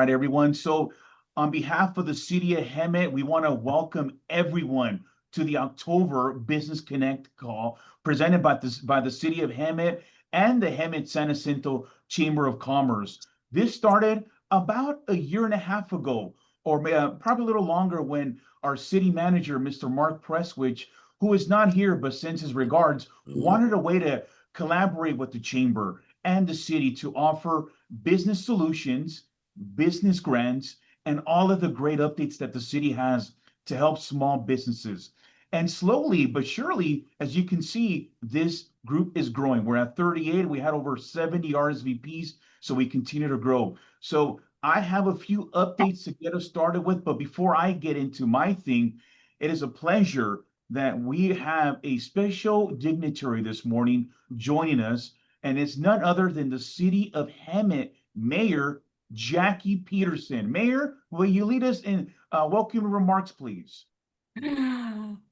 right, everyone. So, on behalf of the city of Hemet, we want to welcome everyone to the October Business Connect call presented by the city of Hemet and the Hemet San Jacinto Chamber of Commerce. This started about a year and a half ago, or probably a little longer, when our city manager, Mr. Mark Presswich, who is not here but sends his regards, wanted a way to collaborate with the chamber and the city to offer business solutions, business grants, and all of the great updates that the city has to help small businesses. And slowly but surely, as you can see, this group is growing. We're at 38. We had over 70 RSVPs, so we continue to grow. So I have a few updates to get us started with, but before I get into my thing, it is a pleasure that we have a special dignitary this morning joining us, and it's none other than the city of Hemet Mayor Jackie Peterson. Mayor, will you lead us in welcome remarks, please?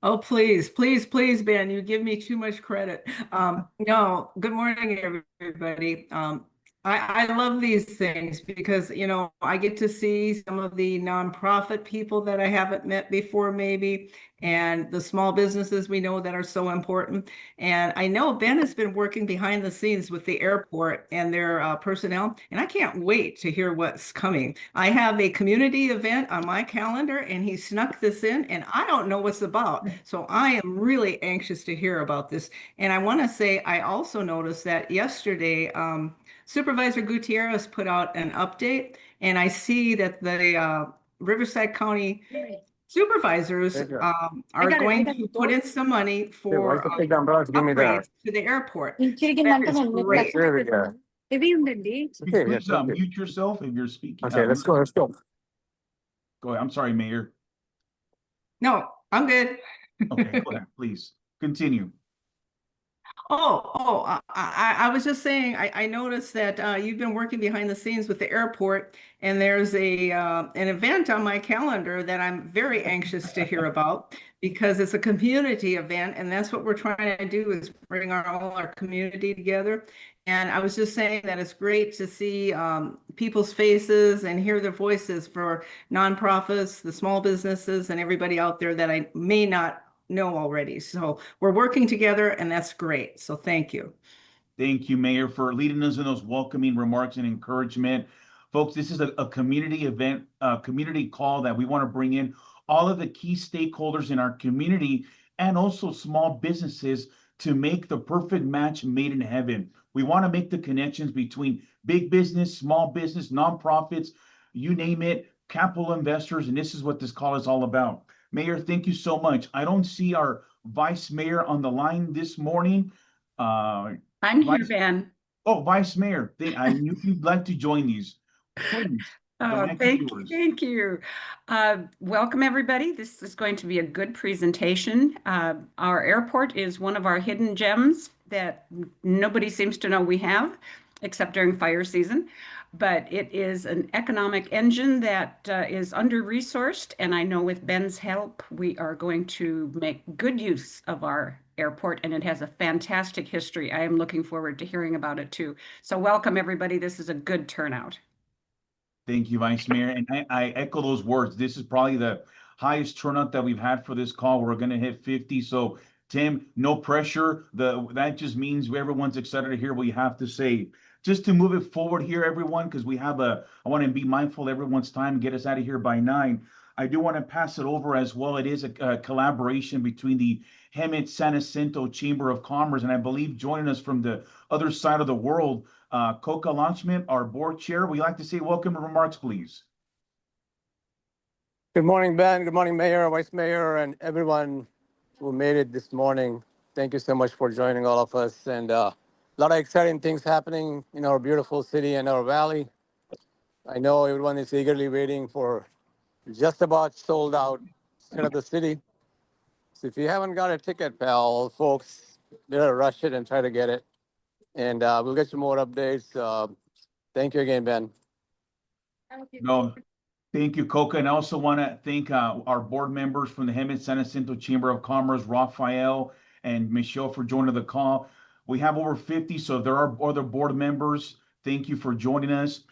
Oh, please, please, please, Ben, you give me too much credit. No, good morning, everybody. I love these things because, you know, I get to see some of the nonprofit people that I haven't met before, maybe, and the small businesses we know that are so important. And I know Ben has been working behind the scenes with the airport and their personnel, and I can't wait to hear what's coming. I have a community event on my calendar, and he snuck this in, and I don't know what's about. So I am really anxious to hear about this. And I want to say, I also noticed that yesterday, Supervisor Gutierrez put out an update, and I see that the Riverside County supervisors are going to put in some money for upgrades to the airport. That is great. Please mute yourself if you're speaking. Okay, let's go. Let's go. Go ahead. I'm sorry, Mayor. No, I'm good. Okay, go ahead, please continue. I was just saying, I noticed that you've been working behind the scenes with the airport, and there's an event on my calendar that I'm very anxious to hear about because it's a community event, and that's what we're trying to do is bring all our community together. And I was just saying that it's great to see people's faces and hear their voices for nonprofits, the small businesses, and everybody out there that I may not know already. So we're working together, and that's great. So thank you. Thank you, Mayor, for leading us in those welcoming remarks and encouragement. Folks, this is a community event, a community call that we want to bring in all of the key stakeholders in our community and also small businesses to make the perfect match made in heaven. We want to make the connections between big business, small business, nonprofits, you name it, capital investors, and this is what this call is all about. Mayor, thank you so much. I don't see our Vice Mayor on the line this morning. I'm here, Ben. Oh, Vice Mayor, I knew you'd like to join these. Please. Thank you. Welcome, everybody. This is going to be a good presentation. Our airport is one of our hidden gems that nobody seems to know we have, except during fire season. But it is an economic engine that is under-resourced, and I know with Ben's help, we are going to make good use of our airport, and it has a fantastic history. I am looking forward to hearing about it too. So welcome, everybody. This is a good turnout. Thank you, Vice Mayor, and I echo those words. This is probably the highest turnout that we've had for this call. We're going to hit 50, so Tim, no pressure. That just means everyone's excited to hear what you have to say. Just to move it forward here, everyone, because I want to be mindful of everyone's time and get us out of here by 9. I do want to pass it over as well. It is a collaboration between the Hemet San Jacinto Chamber of Commerce, and I believe joining us from the other side of the world, Coca Launchman, our board chair. We'd like to say welcome to remarks, please. Good morning, Ben. Good morning, Mayor, Vice Mayor, and everyone who made it this morning. Thank you so much for joining all of us. And a lot of exciting things happening in our beautiful city and our valley. I know everyone is eagerly waiting for just about sold out center of the city. So if you haven't got a ticket, pal, folks, better rush it and try to get it. And we'll get you more updates. Thank you again, Ben. No, thank you, Coca. And I also want to thank our board members from the Hemet San Jacinto Chamber of Commerce, Rafael and Michelle, for joining the call. We have over 50, so there are other board members. Thank you for joining us.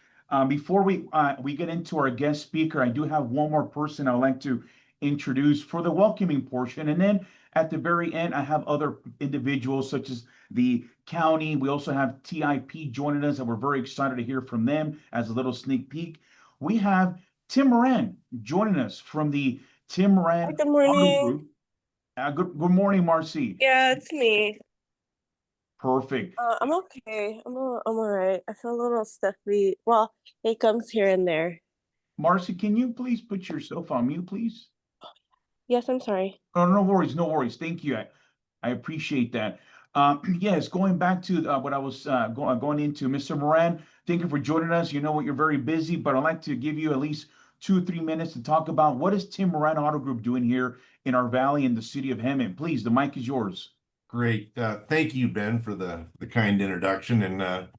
Before we get into our guest speaker, I do have one more person I'd like to introduce for the welcoming portion. And then at the very end, I have other individuals such as the county. We also have TIP joining us, and we're very excited to hear from them as a little sneak peek. We have Tim Moran joining us from the Tim Moran Good Auto morning. Group. Good morning, Marcy. Yeah, it's me. Perfect. I'm okay. I'm all right. I feel a little stuffy. Well, it comes here and there. Marcy, can you please put yourself on mute, please? Yes, I'm sorry. Oh, no worries, no worries. Thank you. I appreciate that. Yes, going back to what I was going into, Mr. Moran, thank you for joining us. You know what, you're very busy, but I'd like to give you at least 2 or 3 minutes to talk about what is Tim Moran Auto Group doing here in our valley in the city of Hemet. Please, the mic is yours. Great. Thank you, Ben, for the kind introduction, and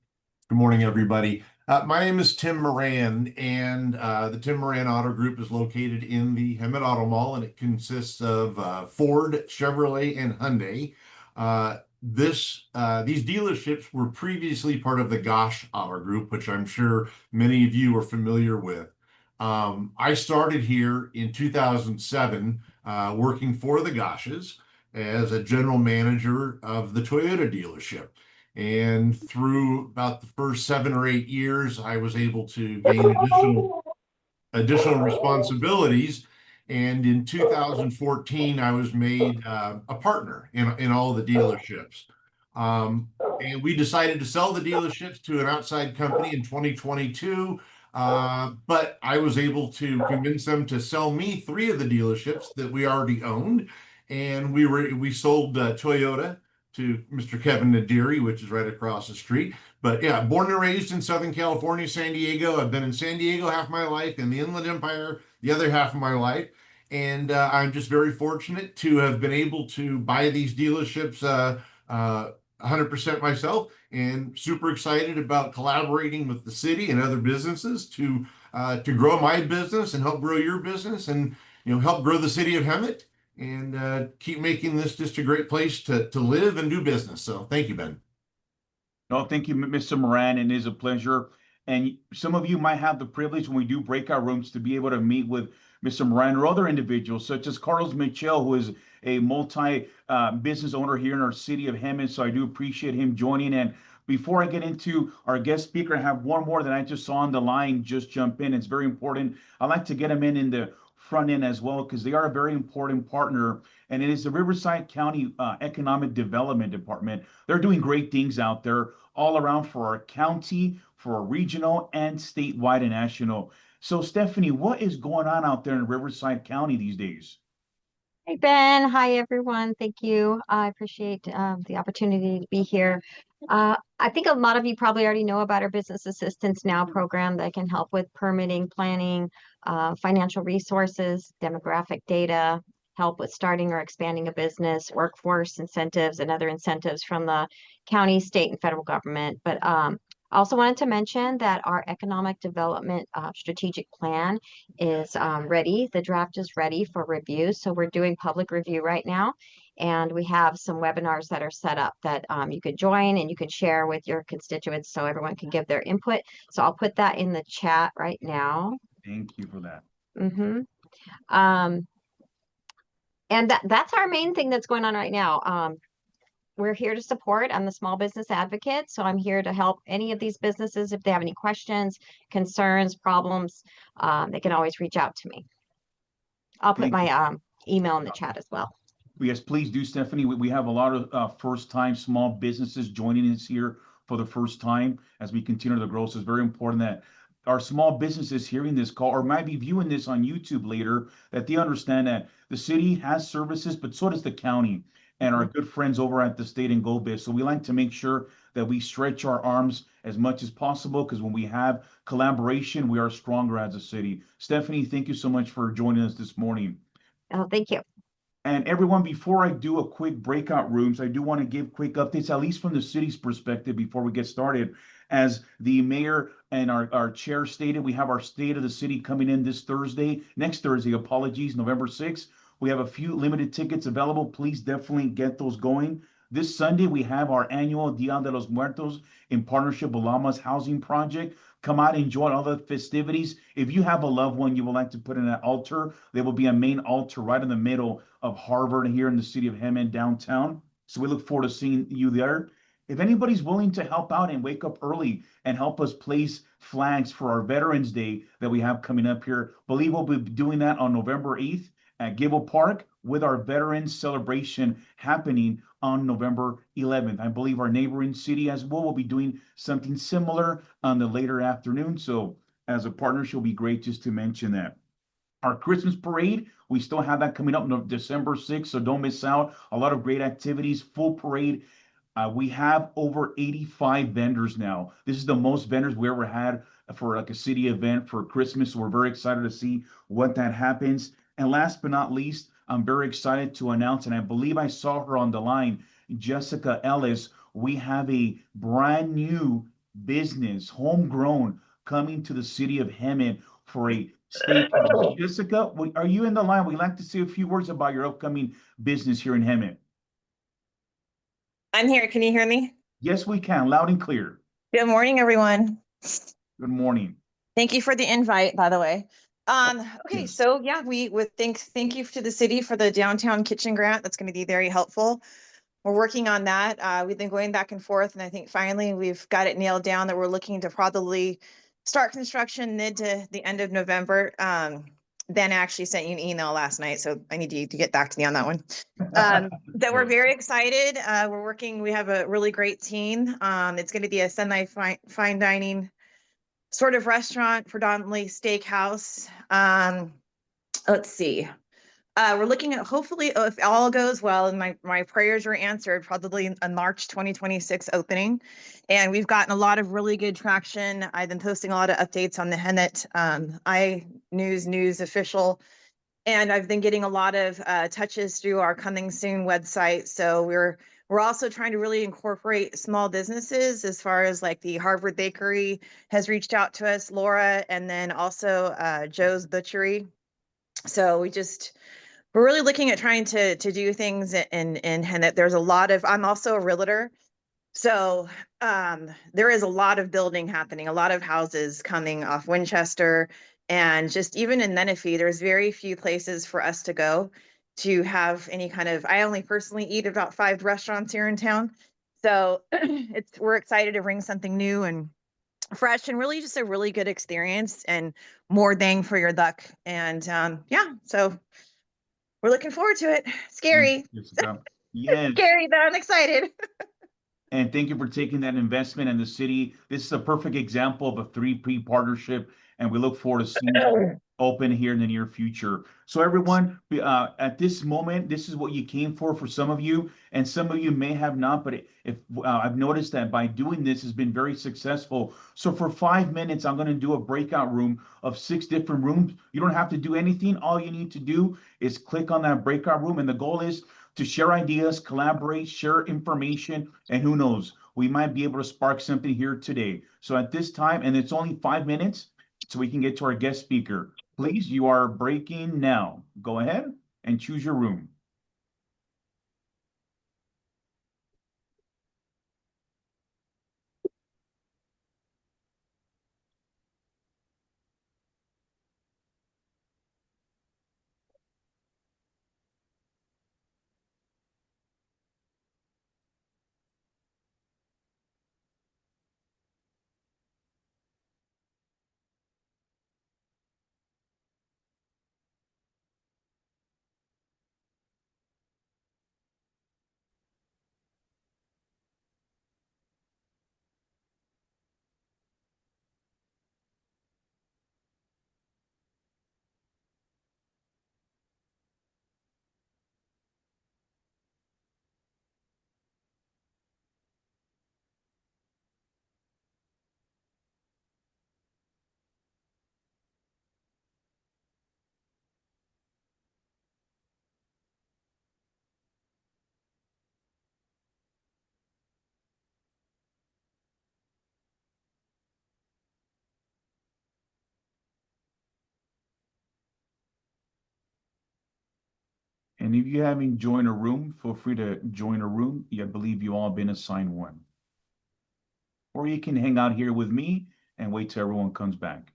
good morning, everybody. My name is Tim Moran, and the Tim Moran Auto Group is located in the Hemet Auto Mall, and it consists of Ford, Chevrolet, and Hyundai. These dealerships were previously part of the Gosh Auto Group, which I'm sure many of you are familiar with. I started here in 2007 working for the Goshes as a general manager of the Toyota dealership. And through about the first 7 or 8 years, I was able to gain additional responsibilities. And in 2014, I was made a partner in all the dealerships. And we decided to sell the dealerships to an outside company in 2022. But I was able to convince them to sell me 3 of the dealerships that we already owned. And we sold Toyota to Mr. Kevin Nadiri, which is right across the street. But yeah, born and raised in Southern California, San Diego. I've been in San Diego half my life, in the Inland Empire the other half of my life. And I'm just very fortunate to have been able to buy these dealerships 100% myself, and super excited about collaborating with the city and other businesses to grow my business and help grow your business, and help grow the city of Hemet, and keep making this just a great place to live and do business. So thank you, Ben. No, thank you, Mr. Moran, and it is a pleasure. And some of you might have the privilege when we do breakout rooms to be able to meet with Mr. Moran or other individuals, such as Carlos Mitchell, who is a multi-business owner here in our city of Hemet. So I do appreciate him joining. And before I get into our guest speaker, I have one more that I just saw on the line just jump in. It's very important. I like to get them in the front end as well, because they are a very important partner, and it is the Riverside County Economic Development Department. They're doing great things out there all around for our county, for our regional and statewide and national. So Stephanie, what is going on out there in Riverside County these days? Hey Ben, hi everyone. Thank you. I appreciate the opportunity to be here. I think a lot of you probably already know about our Business Assistance Now program that can help with permitting, planning, financial resources, demographic data, help with starting or expanding a business, workforce incentives, and other incentives from the county, state, and federal government. But I also wanted to mention that our economic development strategic plan is ready. The draft is ready for review. So we're doing public review right now. And we have some webinars that are set up that you could join and you can share with your constituents so everyone can give their input. So I'll put that in the chat right now. Thank you for that. And that's our main thing that's going on right now. We're here to support. I'm the small business advocate, so I'm here to help any of these businesses. If they have any questions, concerns, problems, they can always reach out to me. I'll put my email in the chat as well. Yes, please do, Stephanie. We have a lot of first-time small businesses joining us here for the first time as we continue to grow. So it's very important that our small businesses hearing this call or might be viewing this on YouTube later, that they understand that the city has services, but so does the county and our good friends over at the state and GoBiz. So we like to make sure that we stretch our arms as much as possible, because when we have collaboration, we are stronger as a city. Stephanie, thank you so much for joining us this morning. Oh, thank you. And everyone, before I do a quick breakout rooms, I do want to give quick updates, at least from the city's perspective, before we get started. As the mayor and our chair stated, we have our State of the City coming in this Thursday, next Thursday, apologies, November 6th. We have a few limited tickets available. Please definitely get those going. This Sunday, we have our annual Dia de los Muertos in partnership with Llamas Housing Project. Come out and enjoy all the festivities. If you have a loved one you would like to put in an altar, there will be a main altar right in the middle of Harvard here in the city of Hemet downtown. So we look forward to seeing you there. If anybody's willing to help out and wake up early and help us place flags for our Veterans Day that we have coming up here, believe we'll be doing that on November 8th at Gable Park with our Veterans Celebration happening on November 11th. I believe our neighboring city as well will be doing something similar on the later afternoon. So as a partnership, it'll be great just to mention that. Our Christmas parade, we still have that coming up December 6th, so don't miss out. A lot of great activities, full parade. We have over 85 vendors now. This is the most vendors we ever had for like a city event for Christmas. So we're very excited to see what that happens. And last but not least, I'm very excited to announce, and I believe I saw her on the line, Jessica Ellis. We have a brand new business, homegrown, coming to the city of Hemet for a steakhouse. Jessica, are you in the line? We'd like to say a few words about your upcoming business here in Hemet. I'm here. Can you hear me? Yes, we can, loud and clear. Good morning, everyone. Good morning. Thank you for the invite, by the way. Okay, Yes. so yeah, we would thank you to the city for the downtown kitchen grant. That's going to be very helpful. We're working on that. We've been going back and forth, and I think finally we've got it nailed down that we're looking to probably start construction mid to the end of November. Ben actually sent you an email last night, so I need you to get back to me on that one. That we're very excited. We're working, we have a really great team. It's going to be a fine dining sort of restaurant, predominantly steakhouse. Let's see. We're looking at, hopefully, if all goes well and my prayers are answered, probably a March 2026 opening. And we've gotten a lot of really good traction. I've been posting a lot of updates on the Hemet iNews official. And I've been getting a lot of touches through our Coming Soon website. So we're also trying to really incorporate small businesses, as far as like the Harvard Bakery has reached out to us, Laura, and then also Joe's Butchery. So we're really looking at trying to do things in Hemet. There's a lot of, I'm also a realtor. So there is a lot of building happening, a lot of houses coming off Winchester, and just even in Menifee, there's very few places for us to go to have any kind of, I only personally eat about 5 restaurants here in town. So we're excited to bring something new and fresh and really just a really good experience and more bang for your buck. And yeah, so we're looking forward to it. Scary. Jessica. Yes. Scary, but I'm excited. And thank you for taking that investment in the city. This is a perfect example of a 3P partnership, and we look forward to seeing it open here in the near future. So everyone, at this moment, this is what you came for some of you, and some of you may have not, but if I've noticed that by doing this has been very successful. So for 5 minutes, I'm going to do a breakout room of 6 different rooms. You don't have to do anything. All you need to do is click on that breakout room, and the goal is to share ideas, collaborate, share information, and who knows, we might be able to spark something here today. So at this time, and it's only 5 minutes, so we can get to our guest speaker. Please, you are breaking now. Go ahead and choose your room. And if you haven't joined a room, feel free to join a room. I believe you all have been assigned one. Or you can hang out here with me and wait till everyone comes back.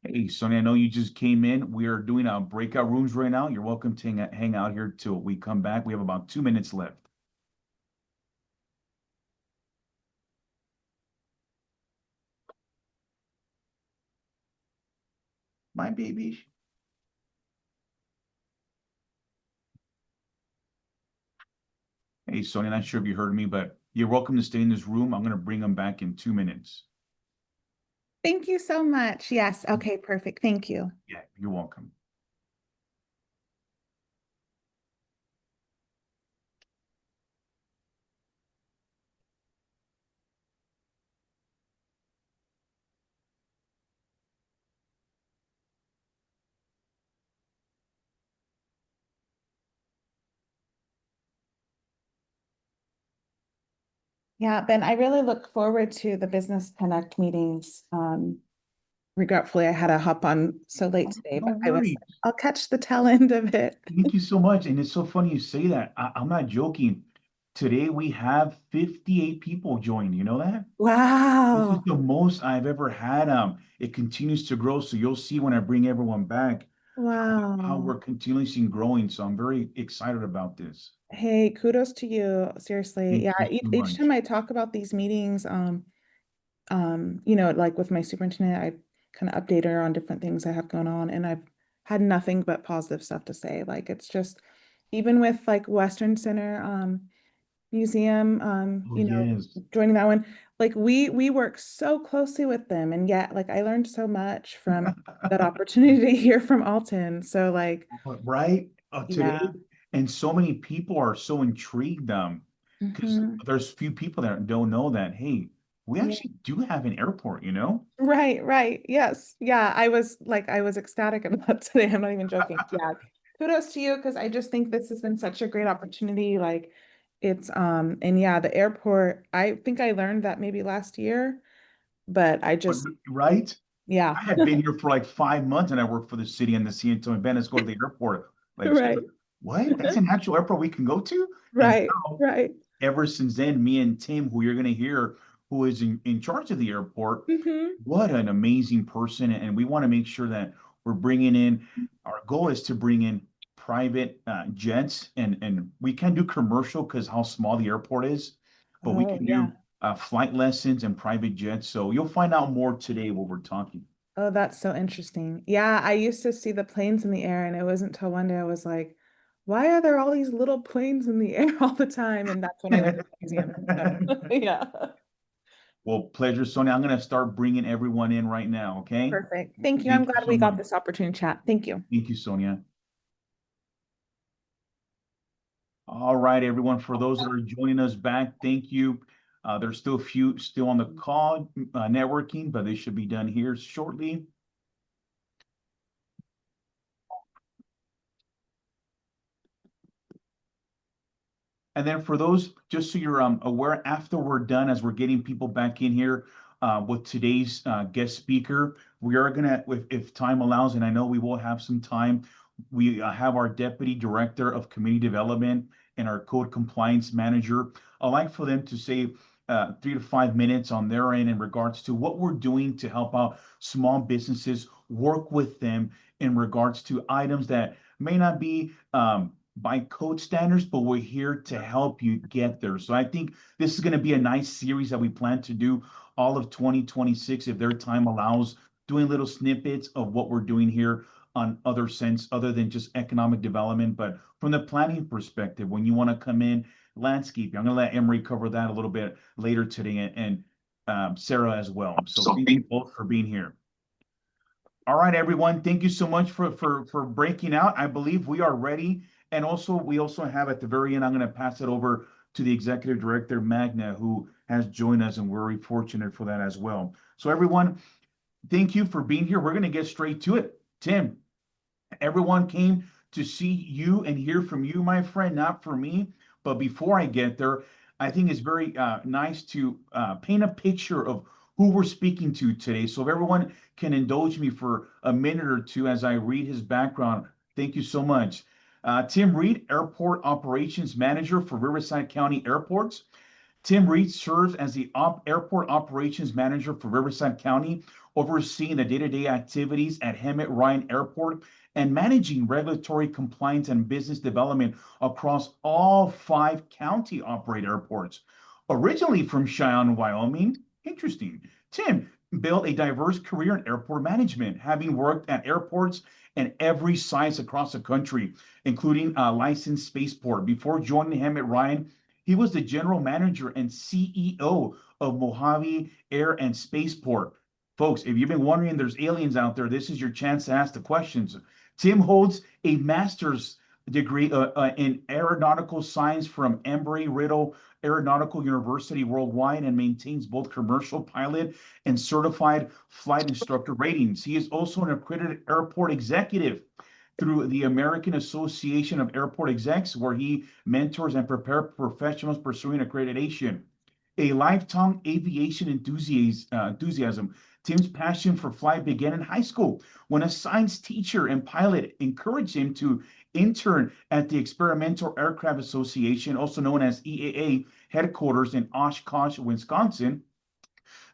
Hey, Sonny, I know you just came in. We are doing breakout rooms right now. You're welcome to hang out here till we come back. We have about 2 minutes left. My baby. Hey, Sonny, not sure if you heard me, but you're welcome to stay in this room. I'm going to bring them back in 2 minutes. Thank you so much. Yes. Okay, perfect. Thank you. Yeah, you're welcome. Yeah, Ben, I really look forward to the Business Connect meetings. Regretfully, I had to hop on so late today, but No I was, worries. I'll catch the tail end of it. Thank you so much. And it's so funny you say that. I'm not joking. Today we have 58 people join. You know that? This is Wow. the most I've ever had. It continues to grow. So you'll see when I bring everyone back how Wow. we're continuously growing. So I'm very excited about this. Hey, kudos to you. Seriously. Thank Yeah, you so each much. time I talk about these meetings, like with my superintendent, I kind of update her on different things I have going on, and I've had nothing but positive stuff to say. Like it's just even with like Western Center Museum, Oh, yes. joining that one, like we work so closely with them, and yet like I learned so much from that opportunity to hear from Alton. So like, Right? Today, yeah. and so many people are so intrigued, because Mhm. there's few people that don't know that, hey, we Yeah. actually do have an airport, you know? Right, right. Yes. Yeah. I was ecstatic about today. I'm not even joking. Yeah. Kudos to you because I just think this has been such a great opportunity. Like it's and yeah, the airport, I think I learned that maybe last year, but I just Right? yeah. I had been here for like 5 months and I worked for the city and the San Antonio Ben. Let's go to the airport. Like, Right. what? That's an actual airport we can go to? And Right. now, Right. ever since then, me and Tim, who you're going to hear, who is in charge of the airport, Hmm. what an amazing person. And we want to make sure that we're bringing in, our goal is to bring in private jets, and we can do commercial because how small the airport is, but we Oh, can yeah. do flight lessons and private jets. So you'll find out more today what we're talking. Oh, that's so interesting. Yeah, I used to see the planes in the air, and it wasn't until one day I was like, why are there all these little planes in the air all the time? And that's when I learned the museum. So, yeah. Well, pleasure, Sonia. I'm going to start bringing everyone in right now. Okay. Perfect. Thank you. I'm Thank you glad so we got much. this opportunity to chat. Thank you. Thank you, Sonia. All right, everyone. For those that are joining us back, thank you. There's still a few still on the call networking, but they should be done here shortly. And then for those, just so you're aware, after we're done, as we're getting people back in here with today's guest speaker, we are gonna, if time allows, and I know we will have some time, We have our Deputy Director of Community Development and our Code Compliance Manager. I'd like for them to say 3 to 5 minutes on their end in regards to what we're doing to help out small businesses, work with them in regards to items that may not be by code standards, but we're here to help you get there. So I think this is going to be a nice series that we plan to do all of 2026, if their time allows, doing little snippets of what we're doing here on other sense, other than just economic development, but from the planning perspective, when you want to come in, landscaping. I'm going to let Emery cover that a little bit later today, and Sarah as well. So thank you both for being here. All right, everyone. Thank you so much for breaking out. I believe we are ready. And also, we also have at the very end, I'm going to pass it over to the Executive Director, Magna, who has joined us, and we're very fortunate for that as well. So everyone, thank you for being here. We're going to get straight to it. Tim, everyone came to see you and hear from you, my friend, not for me. But before I get there, I think it's very nice to paint a picture of who we're speaking to today. So if everyone can indulge me for a minute or two as I read his background, thank you so much. Tim Reed, Airport Operations Manager for Riverside County Airports. Tim Reed serves as the Airport Operations Manager for Riverside County, overseeing the day-to-day activities at Hemet Ryan Airport and managing regulatory compliance and business development across all 5 county-operated airports. Originally from Cheyenne, Wyoming, interesting, Tim built a diverse career in airport management, having worked at airports in every size across the country, including a licensed spaceport. Before joining Hemet Ryan, he was the general manager and CEO of Mojave Air and Spaceport. Folks, if you've been wondering there's aliens out there, this is your chance to ask the questions. Tim holds a master's degree in aeronautical science from Embry-Riddle Aeronautical University worldwide, and maintains both commercial pilot and certified flight instructor ratings. He is also an accredited airport executive through the American Association of Airport Execs, where he mentors and prepares professionals pursuing accreditation. A lifetime aviation enthusiasm. Tim's passion for flight began in high school when a science teacher and pilot encouraged him to intern at the Experimental Aircraft Association, also known as EAA, headquarters in Oshkosh, Wisconsin.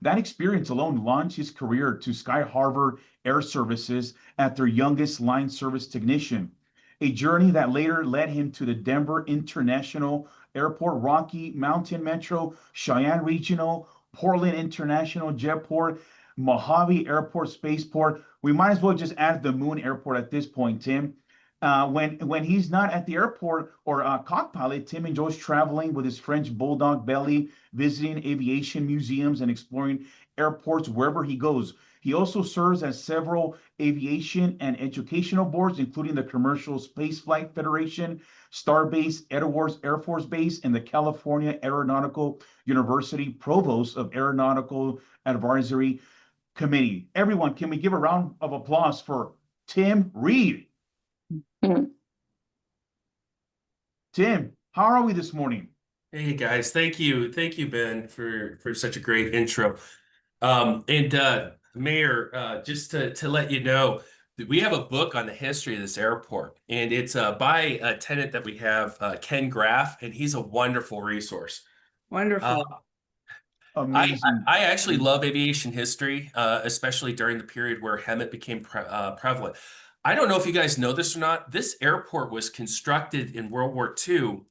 That experience alone launched his career to Sky Harbor Air Services at their youngest line service technician, a journey that later led him to the Denver International Airport, Rocky Mountain Metro, Cheyenne Regional, Portland International Jetport, Mojave Airport Spaceport. We might as well just add the Moon Airport at this point, Tim. When he's not at the airport or cockpilot, Tim enjoys traveling with his French bulldog Belly, visiting aviation museums and exploring airports wherever he goes. He also serves as several aviation and educational boards, including the Commercial Spaceflight Federation, Starbase, Edwards Air Force Base, and the California Aeronautical University Provost of Aeronautical Advisory Committee. Everyone, can we give a round of applause for Tim Reed? Tim, how are we this morning? Hey guys, thank you, Ben, for such a great intro. Mayor, just to let you know, we have a book on the history of this airport, and it's by a tenant that we have, Ken Graff, and he's a wonderful resource. Wonderful. Amazing. I actually love aviation history, especially during the period where Hemet became prevalent. I don't know if you guys know this or not. This airport was constructed in World War II,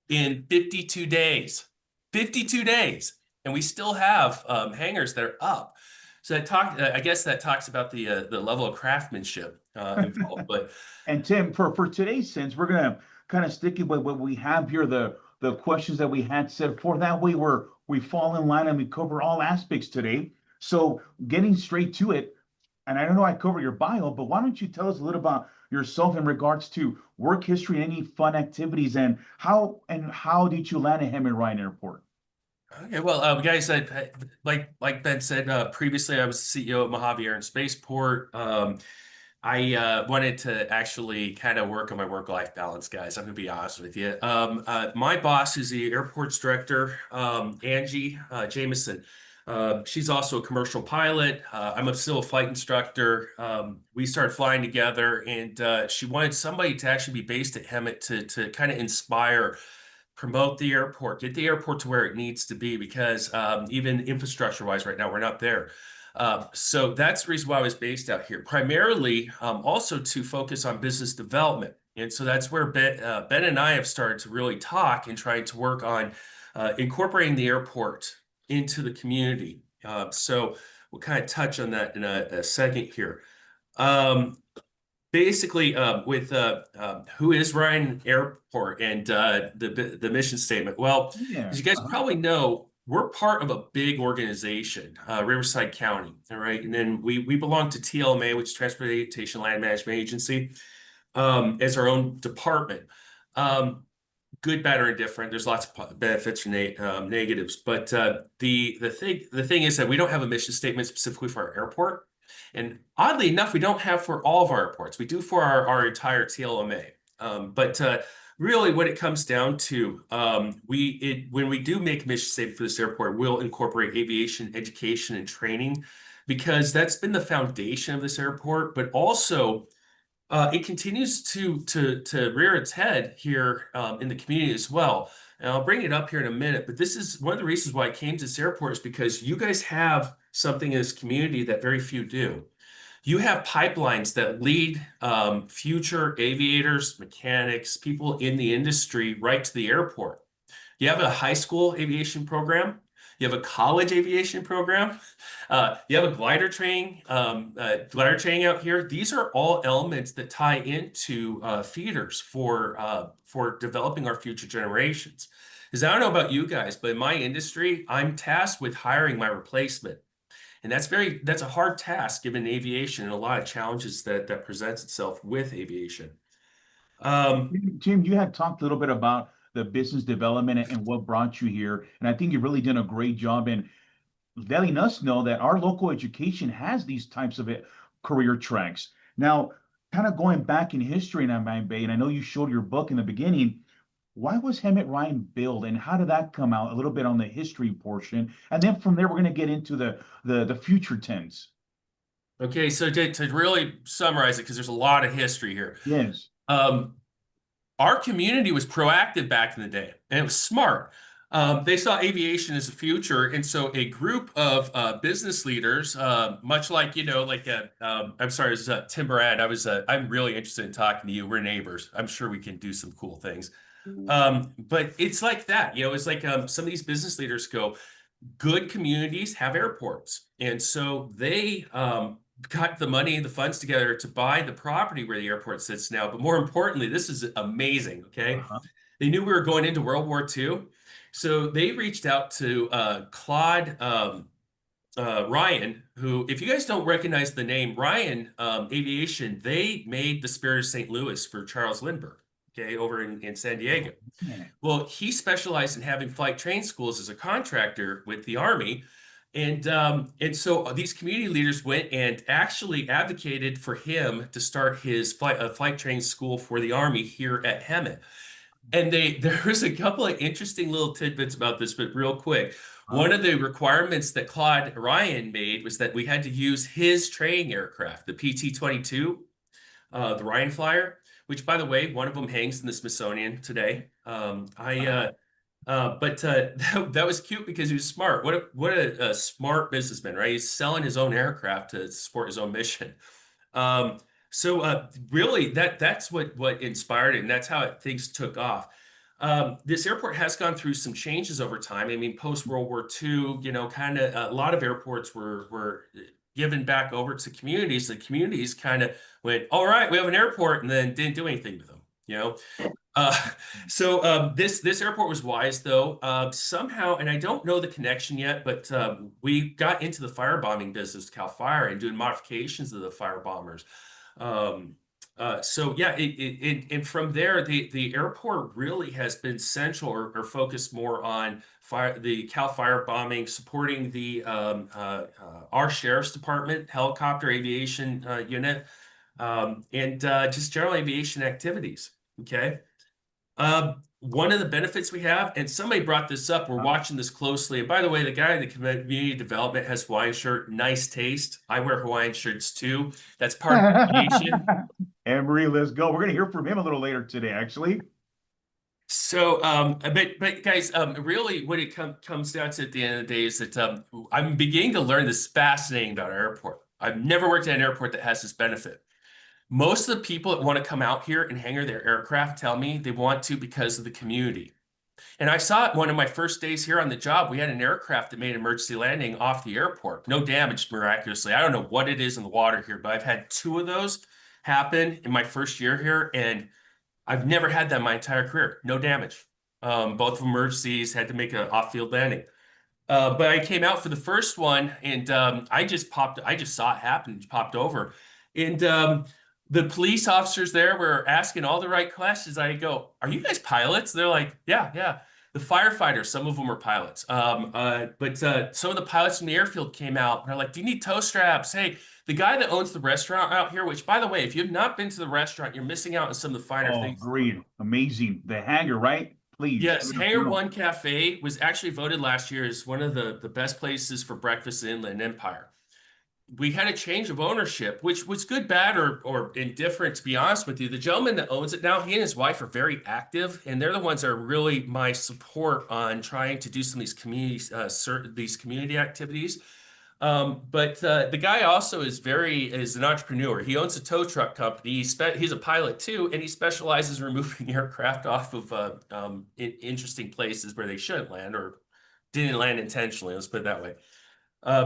in 52 days. 52 days. And we still have hangars that are up. So I guess that talks about the level of craftsmanship involved. But and Tim, for today's sense, we're gonna kind of stick with what we have here, the questions that we had set for. That way we fall in line and we cover all aspects today. So getting straight to it, and I don't know I cover your bio, but why don't you tell us a little about yourself in regards to work history, any fun activities, and how did you land at Hemet Ryan Airport? Okay, well, guys, like Ben said previously, I was the CEO of Mojave Air and Spaceport. I wanted to actually kind of work on my work-life balance, guys. I'm gonna be honest with you. My boss is the airport's director, Angie Jameson. She's also a commercial pilot. I'm a civil flight instructor. We started flying together, and she wanted somebody to actually be based at Hemet to kind of inspire, promote the airport, get the airport to where it needs to be, because even infrastructure-wise right now, we're not there. So that's the reason why I was based out here, primarily also to focus on business development. And so that's where Ben and I have started to really talk and trying to work on incorporating the airport into the community. So we'll kind of touch on that in a second here. Basically, with who is Ryan Airport and the mission statement. Well, Yeah. as you guys probably know, we're part of a big organization, Riverside County, all right? And then we belong to TLMA, which is Transportation Land Management Agency, as our own department. Good, bad, or indifferent. There's lots of benefits and negatives, but the thing is that we don't have a mission statement specifically for our airport, and oddly enough, we don't have for all of our airports. We do for our entire TLMA, but really, what it comes down to, when we do make a mission statement for this airport, we'll incorporate aviation education and training, because that's been the foundation of this airport, but also it continues to rear its head here in the community as well. And I'll bring it up here in a minute, but this is one of the reasons why I came to this airport, is because you guys have something in this community that very few do. You have pipelines that lead future aviators, mechanics, people in the industry right to the airport. You have a high school aviation program. You have a college aviation program. You have a glider training out here. These are all elements that tie into feeders for developing our future generations. Because I don't know about you guys, but in my industry, I'm tasked with hiring my replacement. And that's a hard task given aviation and a lot of challenges that presents itself with aviation. Jim, you had talked a little bit about the business development and what brought you here. And I think you really did a great job in letting us know that our local education has these types of career tracks. Now, kind of going back in history in Amman Bay, and I know you showed your book in the beginning, why was Hemet Ryan built, and how did that come out? A little bit on the history portion, and then from there we're going to get into the future tense. Okay, so to really summarize it, because there's a lot of history here. Yes. Our community was proactive back in the day, and it was smart. They saw aviation as a future, and so a group of business leaders, much like I'm sorry, it's Tim Barad. I'm really interested in talking to you. We're neighbors. I'm sure we can do some cool things. But it's like that, it's like some of these business leaders go, good communities have airports, and so they got the money and the funds together to buy the property where the airport sits now. But more importantly, this is amazing. Okay, they knew we were going into World War II. So they reached out to Claude Ryan, who, if you guys don't recognize the name Ryan Aviation, they made the Spirit of St. Louis for Charles Lindbergh, okay, over in San Diego. Well, he specialized in having flight training schools as a contractor with the Army. And so these community leaders went and actually advocated for him to start his flight training school for the Army here at Hemet. And there was a couple of interesting little tidbits about this, but real quick. One of the requirements that Claude Ryan made was that we had to use his training aircraft, the PT-22, the Ryan Flyer, which, by the way, one of them hangs in the Smithsonian today. But that was cute because he was smart. What a smart businessman, right? He's selling his own aircraft to support his own mission. So really, that's what inspired it, and that's how things took off. This airport has gone through some changes over time. I mean, post World War II, kind of a lot of airports were given back over to communities. The communities kind of went, all right, we have an airport, and then didn't do anything with them. So this airport was wise, though, somehow, and I don't know the connection yet, but we got into the firebombing business, CAL FIRE, and doing modifications of the firebombers. So yeah, and from there, the airport really has been central or focused more on the CAL FIRE bombing, supporting the our sheriff's department, helicopter aviation unit, and just general aviation activities. Okay. one of the benefits we have, and somebody brought this up, we're watching this closely. And by the way, the guy in the community development has Hawaiian shirt, nice taste. I wear Hawaiian shirts too. That's part of the nation. Emery, let's go. We're gonna hear from him a little later today, actually. So, but guys, really what it comes down to at the end of the day is that I'm beginning to learn this fascinating about our airport. I've never worked at an airport that has this benefit. Most of the people that want to come out here and hangar their aircraft tell me they want to because of the community. And I saw it one of my first days here on the job. We had an aircraft that made an emergency landing off the airport. No damage, miraculously. I don't know what it is in the water here, but I've had 2 of those happen in my first year here, and I've never had that in my entire career. No damage. Both emergencies, had to make an off-field landing. But I came out for the first one, and I just saw it happen, popped over. And the police officers there were asking all the right questions. I go, "Are you guys pilots?" They're like, yeah. The firefighters, some of them were pilots. But some of the pilots from the airfield came out, and they're like, "Do you need tow straps? Hey, the guy that owns the restaurant out here," which, by the way, if you have not been to the restaurant, you're missing out on some of the finer things. Great. Amazing. The hangar, right? Please. Yes, Hangar One Cafe was actually voted last year as one of the best places for breakfast in Inland Empire. We had a change of ownership, which was good, bad, or indifferent, to be honest with you. The gentleman that owns it now, he and his wife are very active, and they're the ones that are really my support on trying to do some of these community activities. But the guy also is an entrepreneur. He owns a tow truck company. He's a pilot too, and he specializes in removing aircraft off of interesting places where they shouldn't land or didn't land intentionally. Let's put it that way.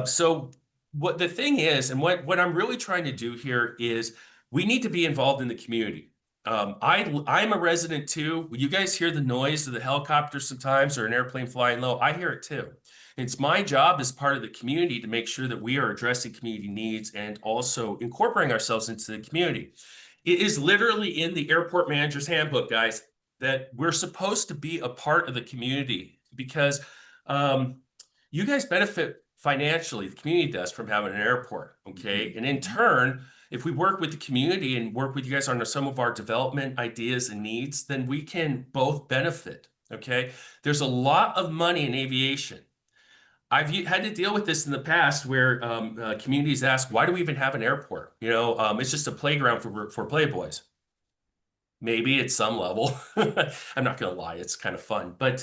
So what the thing is, and what I'm really trying to do here is we need to be involved in the community. I'm a resident too. You guys hear the noise of the helicopter sometimes or an airplane flying low. I hear it too. It's my job as part of the community to make sure that we are addressing community needs and also incorporating ourselves into the community. It is literally in the airport manager's handbook, guys, that we're supposed to be a part of the community because you guys benefit financially, the community does, from having an airport, okay? And in turn, if we work with the community and work with you guys on some of our development ideas and needs, then we can both benefit, okay? There's a lot of money in aviation. I've had to deal with this in the past where communities ask, why do we even have an airport? You know, it's just a playground for playboys. Maybe at some level. I'm not going to lie, it's kind of fun. But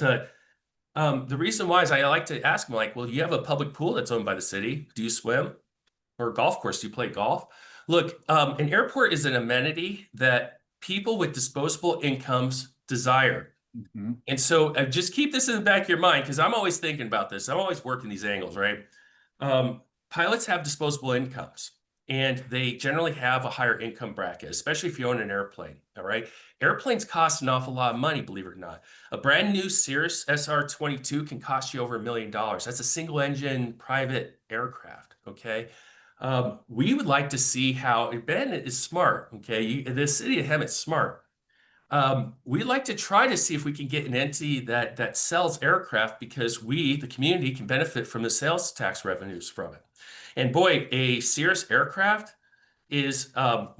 the reason why is I like to ask them, like, well, you have a public pool that's owned by the city. Do you swim? Or a golf course, do you play golf? Look, an airport is an amenity that people with disposable incomes desire. And so just keep this in the back of your mind, because I'm always thinking about this. I'm always working these angles, right? Pilots have disposable incomes, and they generally have a higher income bracket, especially if you own an airplane, all right? Airplanes cost an awful lot of money, believe it or not. A brand new Cirrus SR-22 can cost you over $1 million. That's a single engine private aircraft, okay? We would like to see how, Ben is smart, okay? The city of Hemet's smart. We'd like to try to see if we can get an entity that sells aircraft, because we, the community, can benefit from the sales tax revenues from it. And boy, a Cirrus aircraft is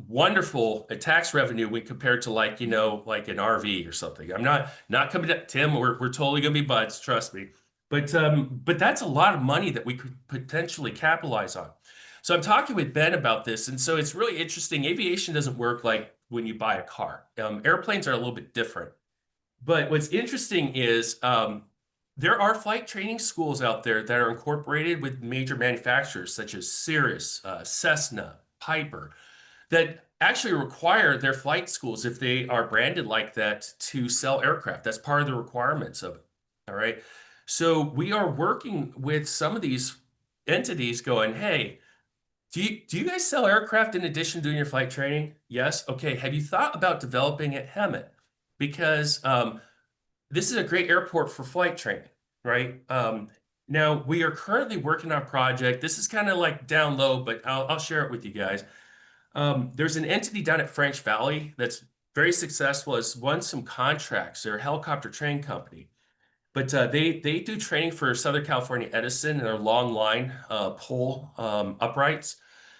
wonderful a tax revenue when compared to, like, you know, like an RV or something. I'm not coming to Tim. We're totally gonna be buds, trust me. But that's a lot of money that we could potentially capitalize on. So I'm talking with Ben about this, and so it's really interesting. Aviation doesn't work like when you buy a car. Airplanes are a little bit different. But what's interesting is there are flight training schools out there that are incorporated with major manufacturers such as Cirrus, Cessna, Piper, that actually require their flight schools, if they are branded like that, to sell aircraft. That's part of the requirements of it, all right? So we are working with some of these entities going, hey, do you guys sell aircraft in addition to doing your flight training? Yes. Okay. Have you thought about developing at Hemet? Because this is a great airport for flight training, right? Now, we are currently working on a project. This is kind of like down low, but I'll share it with you guys. There's an entity down at French Valley that's very successful, has won some contracts. They're a helicopter training company. But they do training for Southern California Edison and their long line pole uprights.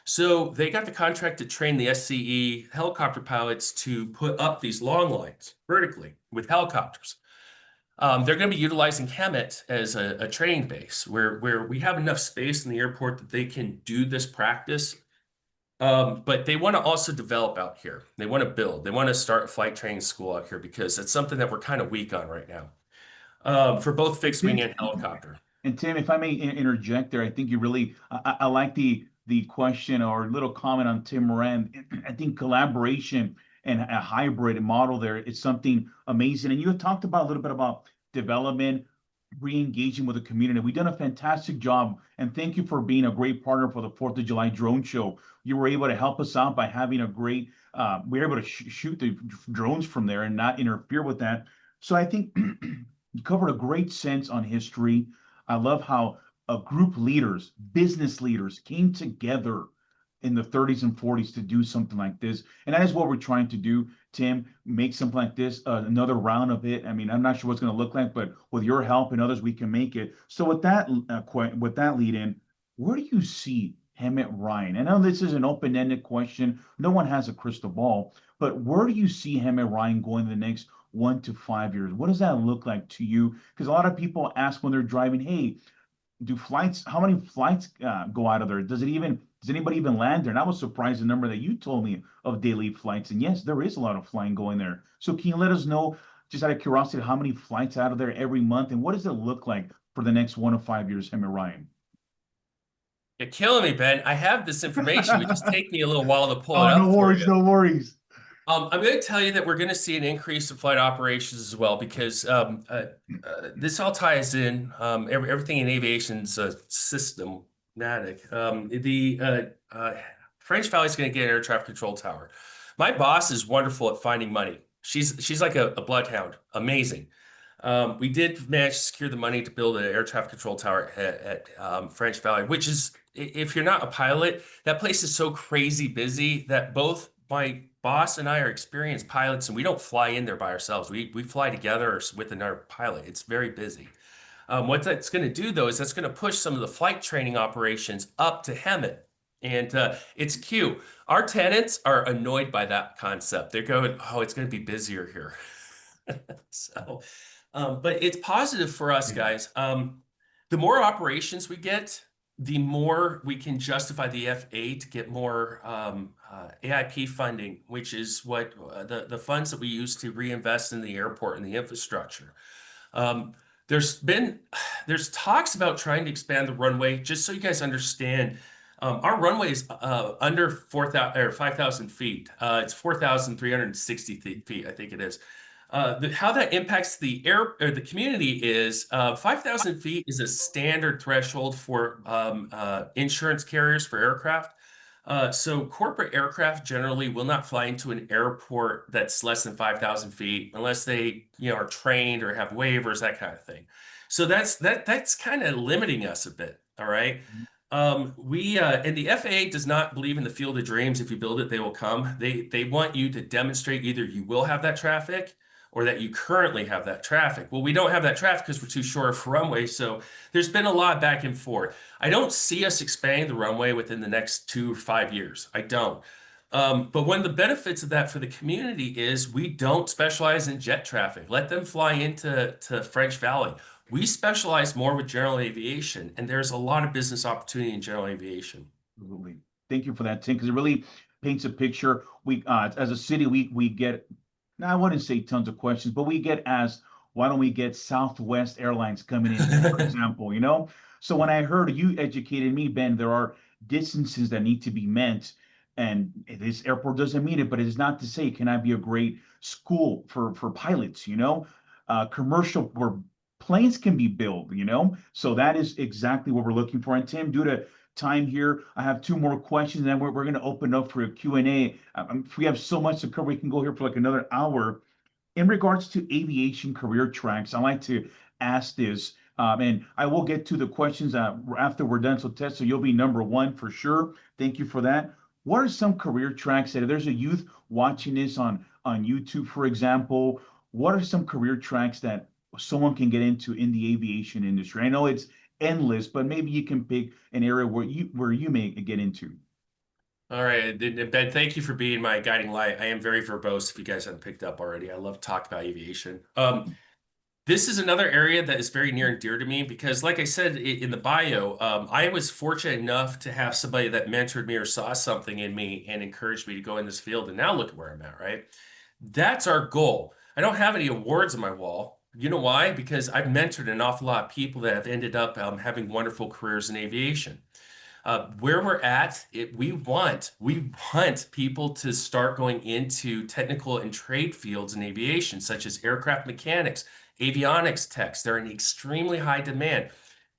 So they got the contract to train the SCE helicopter pilots to put up these long lines vertically with helicopters. They're going to be utilizing Hemet as a training base where we have enough space in the airport that they can do this practice. But they want to also develop out here. They want to build. They want to start a flight training school out here because it's something that we're kind of weak on right now, for both fixed wing and helicopter. And Tim, if I may interject there, I think you really, I like the question or little comment on Tim Moran. I think collaboration and a hybrid model there is something amazing. And you had talked about a little bit about development, re-engaging with the community. We've done a fantastic job, and thank you for being a great partner for the 4th of July drone show. You were able to help us out by having a great, we were able to shoot the drones from there and not interfere with that. So I think you covered a great sense on history. I love how a group leaders, business leaders came together in the 30s and 40s to do something like this. And that is what we're trying to do, Tim, make something like this, another round of it. I mean, I'm not sure what's going to look like, but with your help and others, we can make it. So with that lead in, where do you see Hemet Ryan? I know this is an open-ended question. No one has a crystal ball, but where do you see Hemet Ryan going in the next 1 to 5 years? What does that look like to you? Because a lot of people ask when they're driving, hey, how many flights go out of there? Does anybody even land there? And I was surprised the number that you told me of daily flights. And yes, there is a lot of flying going there. So can you let us know, just out of curiosity, how many flights out of there every month? And what does it look like for the next 1 to 5 years, Hemet Ryan? You're killing me, Ben. I have this information. It would just take me a little while to pull it up. No worries, no worries. I'm going to tell you that we're going to see an increase in flight operations as well, because this all ties in, everything in aviation's systematic. French Valley is going to get an air traffic control tower. My boss is wonderful at finding money. She's like a bloodhound, amazing. We did manage to secure the money to build an air traffic control tower at French Valley, which is, if you're not a pilot, that place is so crazy busy that both my boss and I are experienced pilots, and we don't fly in there by ourselves. We fly together or with another pilot. It's very busy. What that's going to do, though, is that's going to push some of the flight training operations up to Hemet. And it's cute. Our tenants are annoyed by that concept. They're going, oh, it's going to be busier here. So, but it's positive for us, guys. The more operations we get, the more we can justify the FAA to get more AIP funding, which is what the funds that we use to reinvest in the airport and the infrastructure. There's talks about trying to expand the runway. Just so you guys understand, our runway is under 4,000 or 5,000 feet. It's 4,360 feet, I think it is. How that impacts the community is 5,000 feet is a standard threshold for insurance carriers for aircraft. So corporate aircraft generally will not fly into an airport that's less than 5,000 feet unless they are trained or have waivers, that kind of thing. So that's kind of limiting us a bit. All right. And the FAA does not believe in the field of dreams. If you build it, they will come. They want you to demonstrate either you will have that traffic or that you currently have that traffic. Well, we don't have that traffic because we're too short of runway. So there's been a lot back and forth. I don't see us expanding the runway within the next 2 or 5 years. I don't. But one of the benefits of that for the community is we don't specialize in jet traffic. Let them fly into French Valley. We specialize more with general aviation, and there's a lot of business opportunity in general aviation. Absolutely. Thank you for that, Tim, because it really paints a picture. We, as a city, we get, now I wouldn't say tons of questions, but we get asked, why don't we get Southwest Airlines coming in, for example, So when I heard you educated me, Ben, there are distances that need to be met, and this airport doesn't meet it, but it is not to say it cannot be a great school for pilots, commercial where planes can be built, So that is exactly what we're looking for. And Tim, due to time here, I have 2 more questions, and then we're going to open up for a Q&A. We have so much to cover. We can go here for like another hour. In regards to aviation career tracks, I like to ask this, and I will get to the questions after we're done. So Tessa, you'll be number 1 for sure. Thank you for that. What are some career tracks that if there's a youth watching this on YouTube, for example, what are some career tracks that someone can get into in the aviation industry? I know it's endless, but maybe you can pick an area where you may get into. All right, Ben, thank you for being my guiding light. I am very verbose, if you guys haven't picked up already. I love to talk about aviation. This is another area that is very near and dear to me because, like I said in the bio, I was fortunate enough to have somebody that mentored me or saw something in me and encouraged me to go in this field. And now look at where I'm at, right? That's our goal. I don't have any awards on my wall. You know why? Because I've mentored an awful lot of people that have ended up having wonderful careers in aviation. Where we're at, we want people to start going into technical and trade fields in aviation, such as aircraft mechanics, avionics techs. They're in extremely high demand.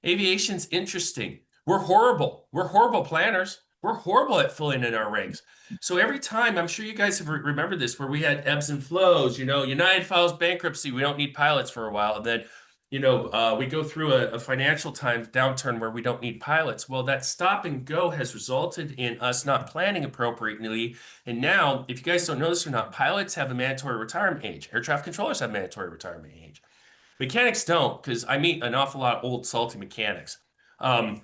Aviation's interesting. We're horrible. We're horrible planners. We're horrible at filling in our ranks. So every time, I'm sure you guys have remembered this, where we had ebbs and flows, United files bankruptcy, we don't need pilots for a while. And then, we go through a financial downturn where we don't need pilots. Well, that stop and go has resulted in us not planning appropriately. And now, if you guys don't know this or not, pilots have a mandatory retirement age. Air traffic controllers have mandatory retirement age. Mechanics don't, because I meet an awful lot of old salty mechanics. The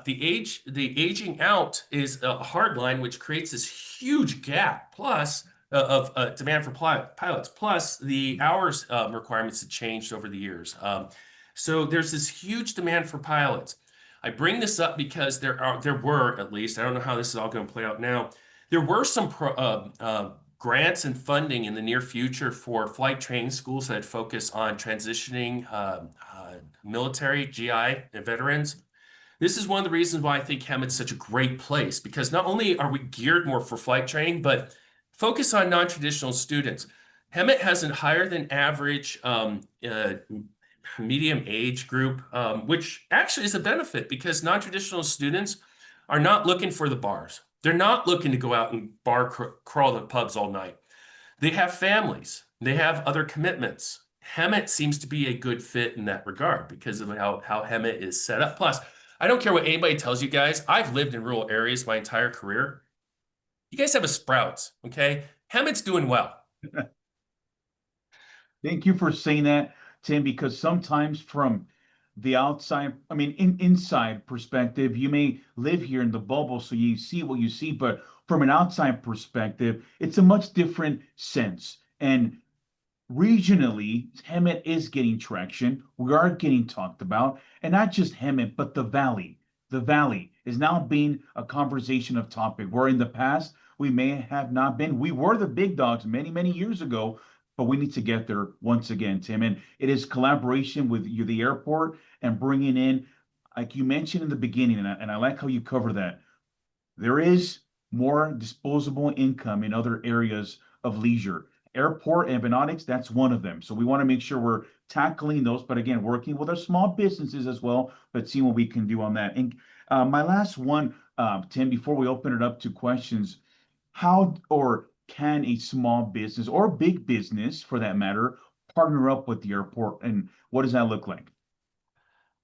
aging out is a hard line, which creates this huge gap. Plus, of demand for pilots, plus the hours requirements have changed over the years. So there's this huge demand for pilots. I bring this up because there were, at least, I don't know how this is all going to play out now, there were some grants and funding in the near future for flight training schools that focus on transitioning military, GI, and veterans. This is one of the reasons why I think Hemet's such a great place, because not only are we geared more for flight training, but focus on non-traditional students. Hemet has a higher than average medium age group, which actually is a benefit because non-traditional students are not looking for the bars. They're not looking to go out and crawl the pubs all night. They have families. They have other commitments. Hemet seems to be a good fit in that regard because of how Hemet is set up. Plus, I don't care what anybody tells you guys. I've lived in rural areas my entire career. You guys have a Sprouts, okay? Hemet's doing well. Thank you for saying that, Tim, because sometimes from the outside, inside perspective, you may live here in the bubble, so you see what you see, but from an outside perspective, it's a much different sense. And regionally, Hemet is getting traction. We are getting talked about, and not just Hemet, but the Valley. The Valley is now being a conversation of topic, where in the past, we may have not been. We were the big dogs many, many years ago, but we need to get there once again, Tim. And it is collaboration with you, the airport, and bringing in, like you mentioned in the beginning, and I like how you cover that. There is more disposable income in other areas of leisure. Airport avionics, that's one of them. So we want to make sure we're tackling those, but again, working with our small businesses as well, but seeing what we can do on that. And my last one, Tim, before we open it up to questions, how or can a small business or big business, for that matter, partner up with the airport, and what does that look like?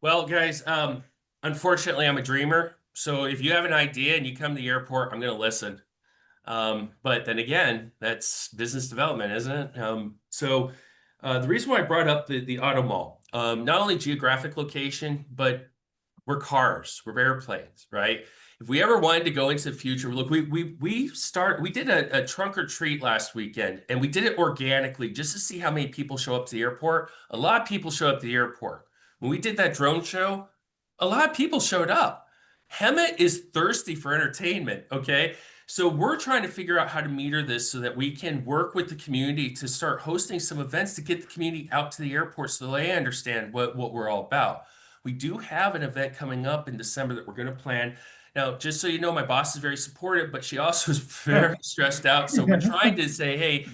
Well, guys, unfortunately, I'm a dreamer. So if you have an idea and you come to the airport, I'm going to listen. But then again, that's business development, isn't it? So the reason why I brought up the auto mall, not only geographic location, but we're cars, we're airplanes, right? If we ever wanted to go into the future, look, we did a trunk or treat last weekend, and we did it organically just to see how many people show up to the airport. A lot of people show up to the airport. When we did that drone show, a lot of people showed up. Hemet is thirsty for entertainment, okay? So we're trying to figure out how to meter this so that we can work with the community to start hosting some events to get the community out to the airport so they understand what we're all about. We do have an event coming up in December that we're going to plan. Now, just so you know, my boss is very supportive, but she also is very stressed out. So we're trying to say, hey,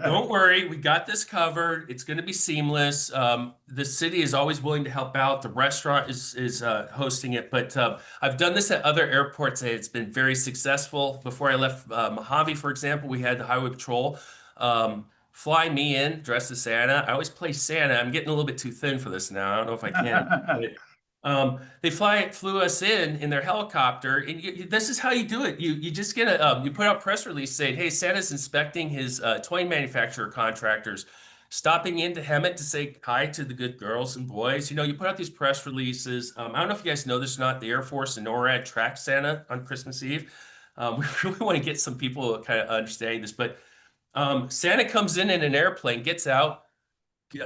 don't worry, we got this covered. It's going to be seamless. The city is always willing to help out. The restaurant is hosting it, but I've done this at other airports, and it's been very successful. Before I left Mojave, for example, we had the Highway Patrol fly me in dressed as Santa. I always play Santa. I'm getting a little bit too thin for this now. I don't know if I can. They flew us in their helicopter, and this is how you do it. You just get you put out press release saying, hey, Santa's inspecting his toy manufacturer contractors, stopping into Hemet to say hi to the good girls and boys. You put out these press releases. I don't know if you guys know this or not, the Air Force and NORAD track Santa on Christmas Eve. We really want to get some people kind of understanding this, but Santa comes in an airplane, gets out,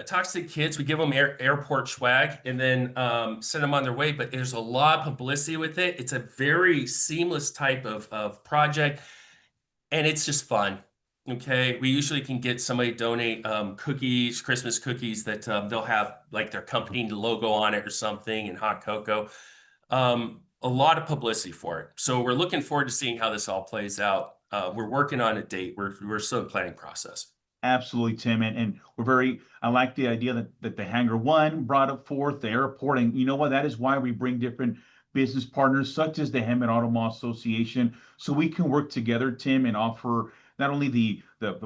talks to kids, we give them airport swag, and then send them on their way. But there's a lot of publicity with it. It's a very seamless type of project, and it's just fun. Okay, we usually can get somebody to donate cookies, Christmas cookies that they'll have like their company logo on it or something, and hot cocoa. A lot of publicity for it. So we're looking forward to seeing how this all plays out. We're working on a date. We're still in the planning process. Absolutely, Tim, and I like the idea that the Hangar One brought it forth, the airport, and you know what? That is why we bring different business partners such as the Hemet Auto Mall Association, so we can work together, Tim, and offer not only the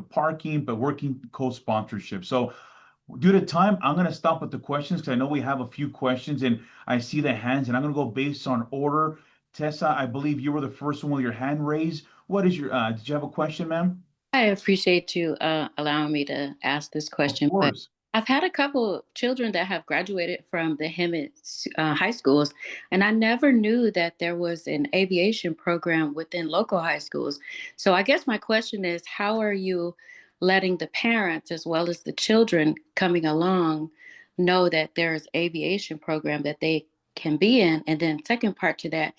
parking, but working co-sponsorship. So due to time, I'm going to stop with the questions because I know we have a few questions and I see the hands, and I'm going to go based on order. Tessa, I believe you were the first one with your hand raised. What is your, did you have a question, ma'am? I appreciate you allowing me to ask this question, Of but course. I've had a couple children that have graduated from the Hemet high schools, and I never knew that there was an aviation program within local high schools. So I guess my question is, how are you letting the parents as well as the children coming along know that there's aviation program that they can be in? And then second part to that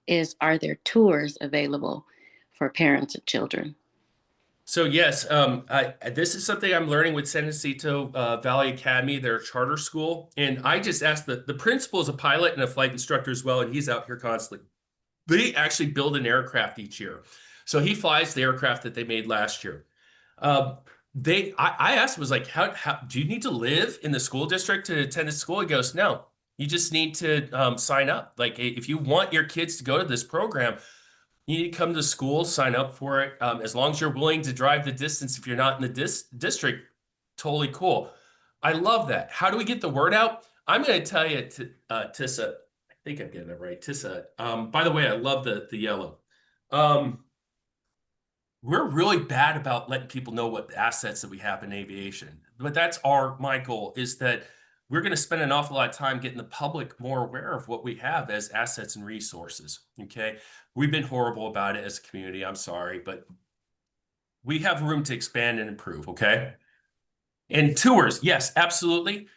is, are there tours available for parents and children? So yes, this is something I'm learning with San Jacinto Valley Academy, their charter school. And I just asked the principal is a pilot and a flight instructor as well, and he's out here constantly. They actually build an aircraft each year. So he flies the aircraft that they made last year. I asked him, was like, how do you need to live in the school district to attend this school? He goes, no, you just need to sign up. Like if you want your kids to go to this program, you need to come to school, sign up for it. As long as you're willing to drive the distance, if you're not in the district, totally cool. I love that. How do we get the word out? I'm going to tell you, Tissa, I think I'm getting it right. Tissa, by the way, I love the yellow. We're really bad about letting people know what assets that we have in aviation. But that's my goal is that we're going to spend an awful lot of time getting the public more aware of what we have as assets and resources. Okay. We've been horrible about it as a community. I'm sorry, but we have room to expand and improve. Okay. And tours. Yes, absolutely.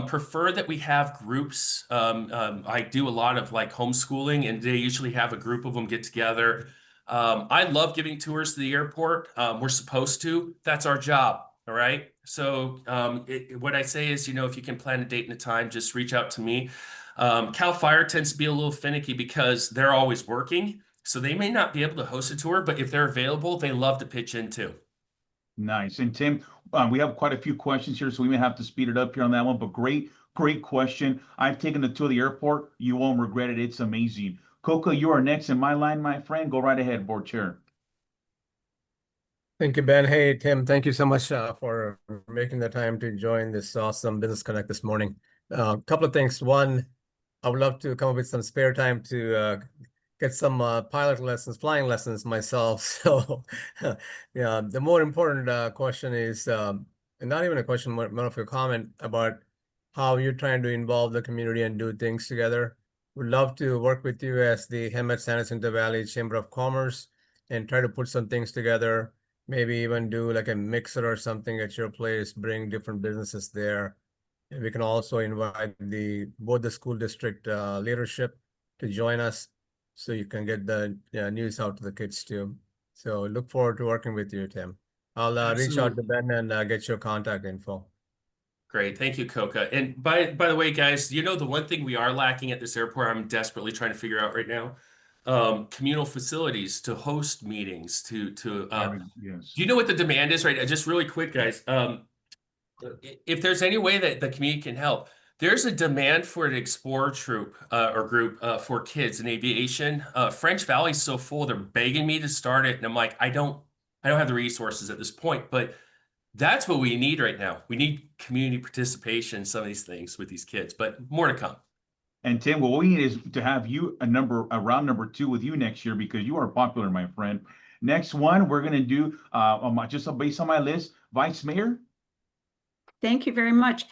Prefer that we have groups. I do a lot of like homeschooling, and they usually have a group of them get together. I love giving tours to the airport. We're supposed to. That's our job. All right. So what I say is, if you can plan a date and a time, just reach out to me. Cal Fire tends to be a little finicky because they're always working. So they may not be able to host a tour, but if they're available, they love to pitch in too. Nice. And Tim, we have quite a few questions here, so we may have to speed it up here on that one, but great question. I've taken the tour of the airport. You won't regret it. It's amazing. Coco, you are next in my line, my friend. Go right ahead, board chair. Thank you, Ben. Hey, Tim, thank you so much for making the time to join this awesome Business Connect this morning. A couple of things. One, I would love to come up with some spare time to get some pilot lessons, flying lessons myself. So yeah, the more important question is, and not even a question, more of a comment about how you're trying to involve the community and do things together. Would love to work with you as the Hemet San Jacinto Valley Chamber of Commerce and try to put some things together. Maybe even do like a mixer or something at your place, bring different businesses there. And we can also invite both the school district leadership to join us so you can get the news out to the kids too. So look forward to working with you, Tim. I'll reach out to Ben and get your contact info. Great. Thank you, Coca. And by the way, guys, the one thing we are lacking at this airport, I'm desperately trying to figure out right now, communal facilities to host meetings, Yes. Do you know what the demand is, right? Just really quick, guys. If there's any way that the community can help, there's a demand for an Explorer troop or group for kids in aviation. French Valley's so full, they're begging me to start it. And I'm like, I don't have the resources at this point, but that's what we need right now. We need community participation in some of these things with these kids, but more to come. And Tim, what we need is to have you a round number 2 with you next year because you are popular, my friend. Next one, we're going to do just based on my list, Vice Mayor. Thank you very much.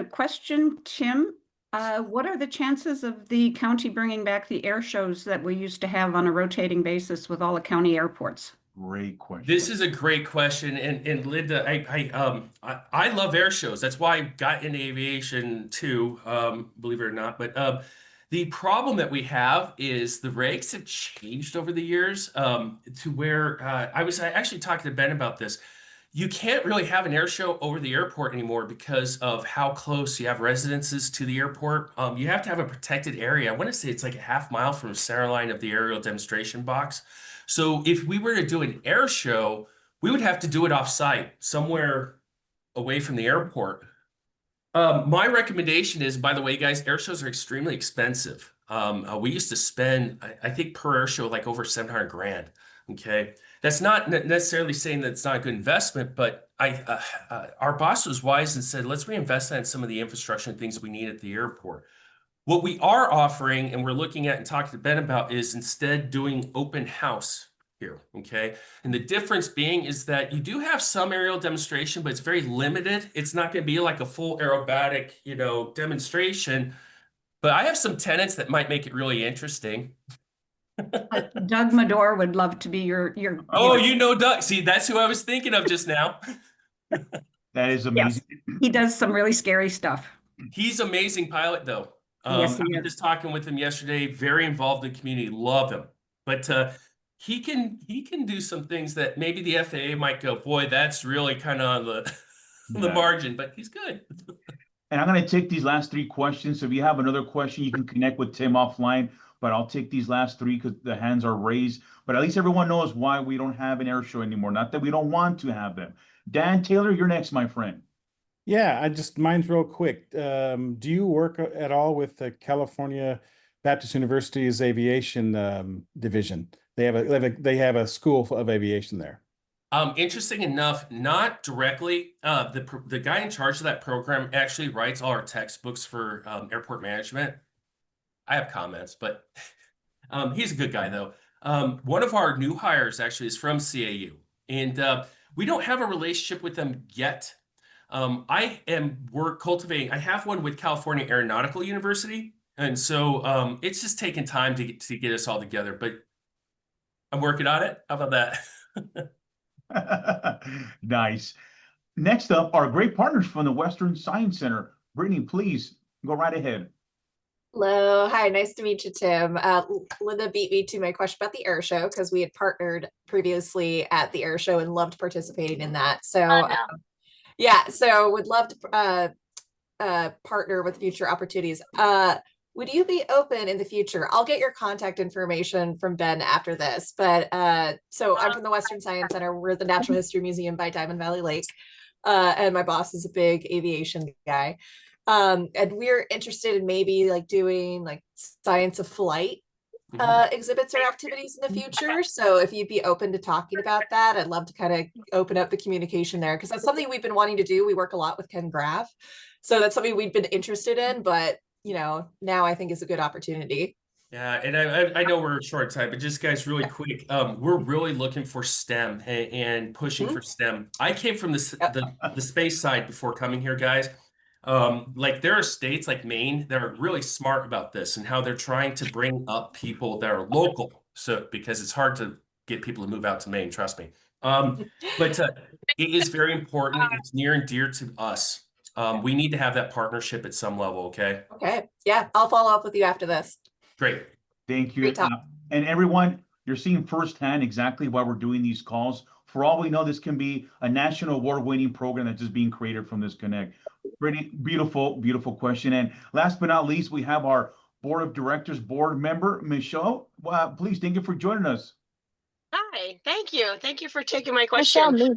Question, Tim. What are the chances of the county bringing back the air shows that we used to have on a rotating basis with all the county airports? Great question. This is a great question, and Linda, I love air shows. That's why I got into aviation too, believe it or not. But the problem that we have is the regs have changed over the years to where I was actually talking to Ben about this. You can't really have an air show over the airport anymore because of how close you have residences to the airport. You have to have a protected area. I want to say it's like a half mile from the center line of the aerial demonstration box. So if we were to do an air show, we would have to do it off-site, somewhere away from the airport. My recommendation is, by the way, guys, air shows are extremely expensive. We used to spend, I think, per air show, like over 700 grand. Okay. That's not necessarily saying that it's not a good investment, but our boss was wise and said, let's reinvest that in some of the infrastructure and things we need at the airport. What we are offering and we're looking at and talking to Ben about is instead doing open house here, okay? And the difference being is that you do have some aerial demonstration, but it's very limited. It's not going to be like a full aerobatic, demonstration. But I have some tenants that might make it really interesting. Doug Madore would love to be your. Oh, Doug. See, that's who I was thinking of just now. That is amazing. Yes, he does some really scary stuff. He's amazing pilot, though. Yes, he I was is. just talking with him yesterday. Very involved in the community. Love him, but he can do some things that maybe the FAA might go, boy, that's really kind of on the margin. But he's good. And I'm going to take these last 3 questions. So if you have another question, you can connect with Tim offline. But I'll take these last 3 because the hands are raised. But at least everyone knows why we don't have an air show anymore. Not that we don't want to have them. Dan Taylor, you're next, my friend. Yeah, mine's real quick. Do you work at all with the California Baptist University's aviation division? They have a school of aviation there. Interesting enough, not directly. The guy in charge of that program actually writes all our textbooks for airport management. I have comments, but he's a good guy, though. One of our new hires actually is from CAU, and we don't have a relationship with them yet. We're cultivating. I have one with California Aeronautical University, and so it's just taking time to get us all together. But I'm working on it. How about that? Nice. Next up, our great partners from the Western Science Center. Brittany, please go right ahead. Hello. Hi. Nice to meet you, Tim. Linda beat me to my question about the air show because we had partnered previously at the air show and loved participating in that. So yeah, so would love to partner with future opportunities. Would you be open in the future? I'll get your contact information from Ben after this, but so I'm from the Western Science Center. We're the Natural History Museum by Diamond Valley Lake. And my boss is a big aviation guy. And we're interested in maybe like doing like science of flight exhibits or activities in the future. So if you'd be open to talking about that, I'd love to kind of open up the communication there because that's something we've been wanting to do. We work a lot with Ken Graff. So that's something we've been interested in, but now I think is a good opportunity. Yeah, and I know we're short time, but just guys, really quick, we're really looking for STEM and pushing for STEM. I came from the space side before coming here, guys. Like there are states like Maine that are really smart about this and how they're trying to bring up people that are local. So because it's hard to get people to move out to Maine, trust me. But it is very important. It's near and dear to us. We need to have that partnership at some level. Okay. Okay. Yeah. I'll follow up with you after this. Great. Thank you. And everyone, you're seeing firsthand exactly why we're doing these calls. For all we know, this can be a national award-winning program that's just being created from this Connect. Pretty beautiful, beautiful question. And last but not least, we have our board of directors board member, Michelle. Please, thank you for joining us. Hi, thank you. Thank you for taking my question. Michelle,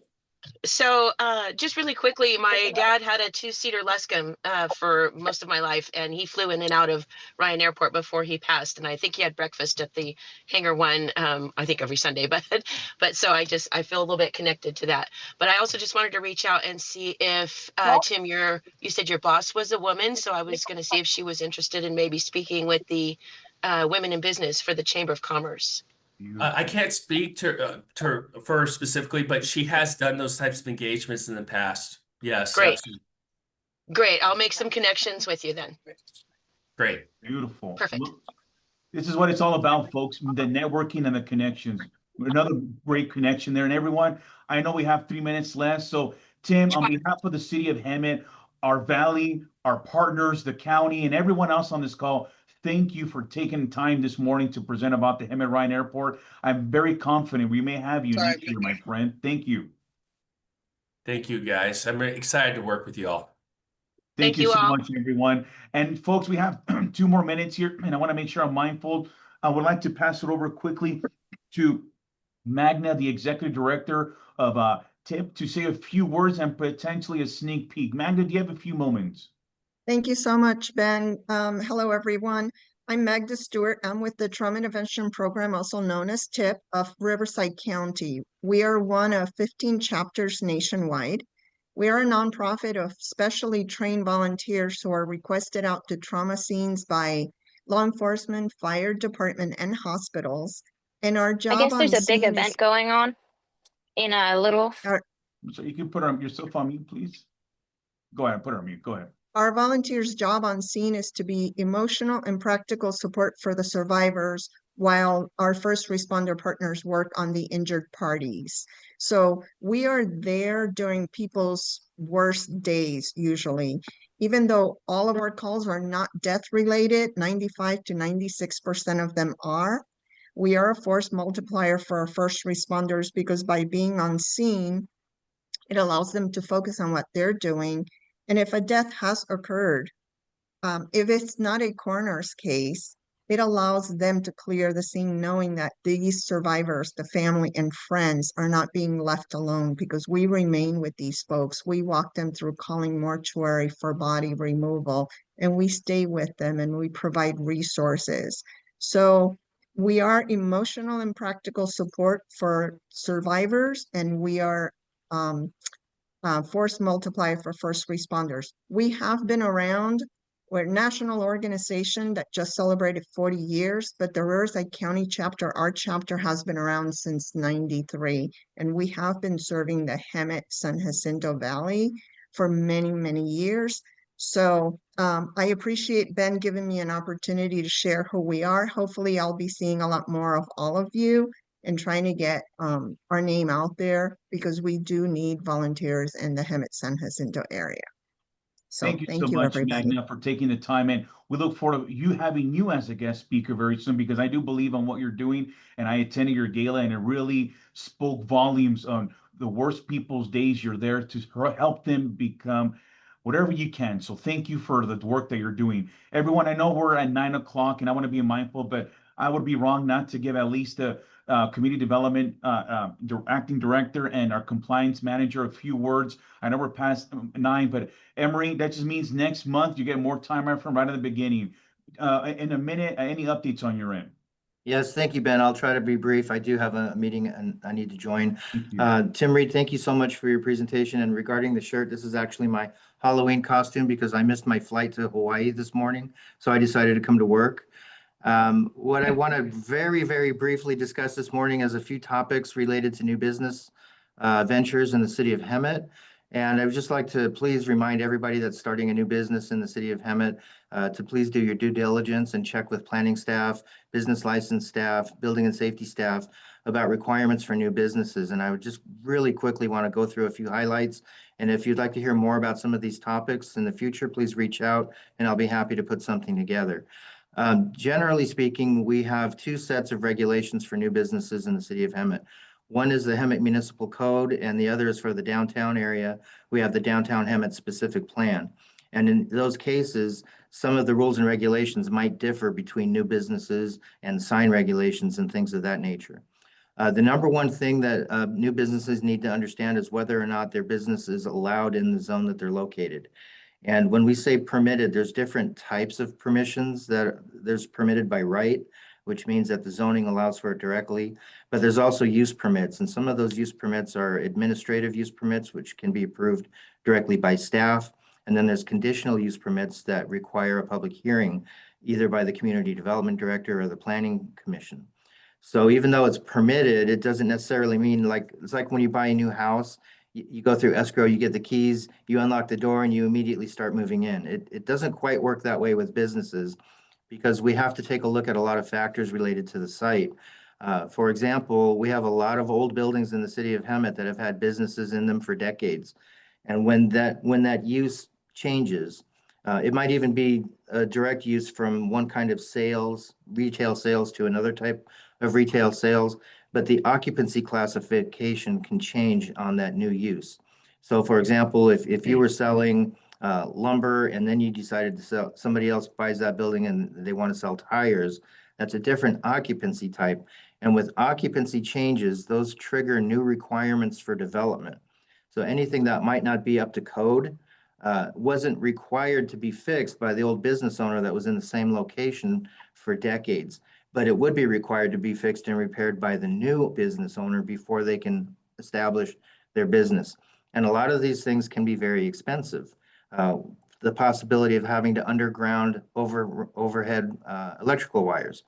So just really quickly, my dad had a 2-seater Luscombe for most of my life, and he flew in and out of Ryan Airport before he passed. And I think he had breakfast at the Hangar One, I think every Sunday. But so I feel a little bit connected to that. But I also just wanted to reach out and see if Tim, you said your boss was a woman, so I was going to see if she was interested in maybe speaking with the women in business for the Chamber of Commerce. I can't speak to her specifically, but she has done those types of engagements in the past. Yes. Great. Absolutely. Great. I'll make some connections with you then. Great. Beautiful. Perfect. This is what it's all about, folks. The networking and the connections. Another great connection there. And everyone, I know we have 3 minutes left. So Tim, on behalf of the city of Hemet, our valley, our partners, the county, and everyone else on this call, thank you for taking time this morning to present about the Hemet Ryan Airport. I'm very confident we may have you next year, my friend. Thank you. Thank you, guys. I'm excited to work with you all. Thank Thank you you so all. much, everyone. And folks, we have 2 more minutes here, and I want to make sure I'm mindful. I would like to pass it over quickly to Magna, the executive director of TIP, to say a few words and potentially a sneak peek. Magna, do you have a few moments? Thank you so much, Ben. Hello, everyone. I'm Magda Stewart. I'm with the Trauma Intervention Program, also known as TIP, of Riverside County. We are one of 15 chapters nationwide. We are a nonprofit of specially trained volunteers who are requested out to trauma scenes by law enforcement, fire department, and hospitals. And our job I guess on there's a big scene event is going on in a little. So you can put yourself on mute, please. Go ahead, put her on mute. Go ahead. Our volunteers' job on scene is to be emotional and practical support for the survivors while our first responder partners work on the injured parties. So we are there during people's worst days, usually. Even though all of our calls are not death related, 95 to 96% of them are. We are a force multiplier for our first responders because by being on scene, it allows them to focus on what they're doing. And if a death has occurred, if it's not a coroner's case, it allows them to clear the scene knowing that these survivors, the family and friends, are not being left alone because we remain with these folks. We walk them through calling mortuary for body removal, and we stay with them and we provide resources. So we are emotional and practical support for survivors, and we are force multiplier for first responders. We have been around. We're a national organization that just celebrated 40 years, but the Riverside County chapter, our chapter, has been around since '93, and we have been serving the Hemet San Jacinto Valley for many, many years. So I appreciate Ben giving me an opportunity to share who we are. Hopefully I'll be seeing a lot more of all of you and trying to get our name out there because we do need volunteers in the Hemet San Jacinto area. So Thank you so much, everybody. Magna, for taking the time, and we look forward to having you as a guest speaker very soon because I do believe on what you're doing, and I attended your gala, and it really spoke volumes on the worst people's days. You're there to help them become whatever you can. So thank you for the work that you're doing. Everyone, I know we're at 9 o'clock, and I want to be mindful, but I would be wrong not to give at least a community development acting director and our compliance manager a few words. I know we're past 9, but Emery, that just means next month you get more time right from right at the beginning. In a minute, any updates on your end? Yes, thank you, Ben. I'll try to be brief. I do have a meeting and I need to join. Thank you. Tim Reed, thank you so much for your presentation. And regarding the shirt, this is actually my Halloween costume because I missed my flight to Hawaii this morning. So I decided to come to work. What I want to very, very briefly discuss this morning is a few topics related to new business ventures in the city of Hemet. And I would just like to please remind everybody that's starting a new business in the city of Hemet to please do your due diligence and check with planning staff, business license staff, building and safety staff about requirements for new businesses. And I would just really quickly want to go through a few highlights. And if you'd like to hear more about some of these topics in the future, please reach out and I'll be happy to put something together. Generally speaking, we have 2 sets of regulations for new businesses in the city of Hemet. One is the Hemet Municipal Code, and the other is for the downtown area. We have the Downtown Hemet Specific Plan. And in those cases, some of the rules and regulations might differ between new businesses and sign regulations and things of that nature. The number one thing that new businesses need to understand is whether or not their business is allowed in the zone that they're located. And when we say permitted, there's different types of permissions that there's permitted by right, which means that the zoning allows for it directly, but there's also use permits. And some of those use permits are administrative use permits, which can be approved directly by staff. And then there's conditional use permits that require a public hearing, either by the community development director or the planning commission. So even though it's permitted, it doesn't necessarily mean it's like when you buy a new house, you go through escrow, you get the keys, you unlock the door, and you immediately start moving in. It doesn't quite work that way with businesses because we have to take a look at a lot of factors related to the site. For example, we have a lot of old buildings in the city of Hemet that have had businesses in them for decades. And when that use changes, it might even be a direct use from one kind of sales, retail sales, to another type of retail sales, but the occupancy classification can change on that new use. So for example, if you were selling lumber and then you decided to sell, somebody else buys that building and they want to sell tires, that's a different occupancy type. And with occupancy changes, those trigger new requirements for development. So anything that might not be up to code wasn't required to be fixed by the old business owner that was in the same location for decades, but it would be required to be fixed and repaired by the new business owner before they can establish their business. And a lot of these things can be very expensive. The possibility of having to underground overhead electrical wires.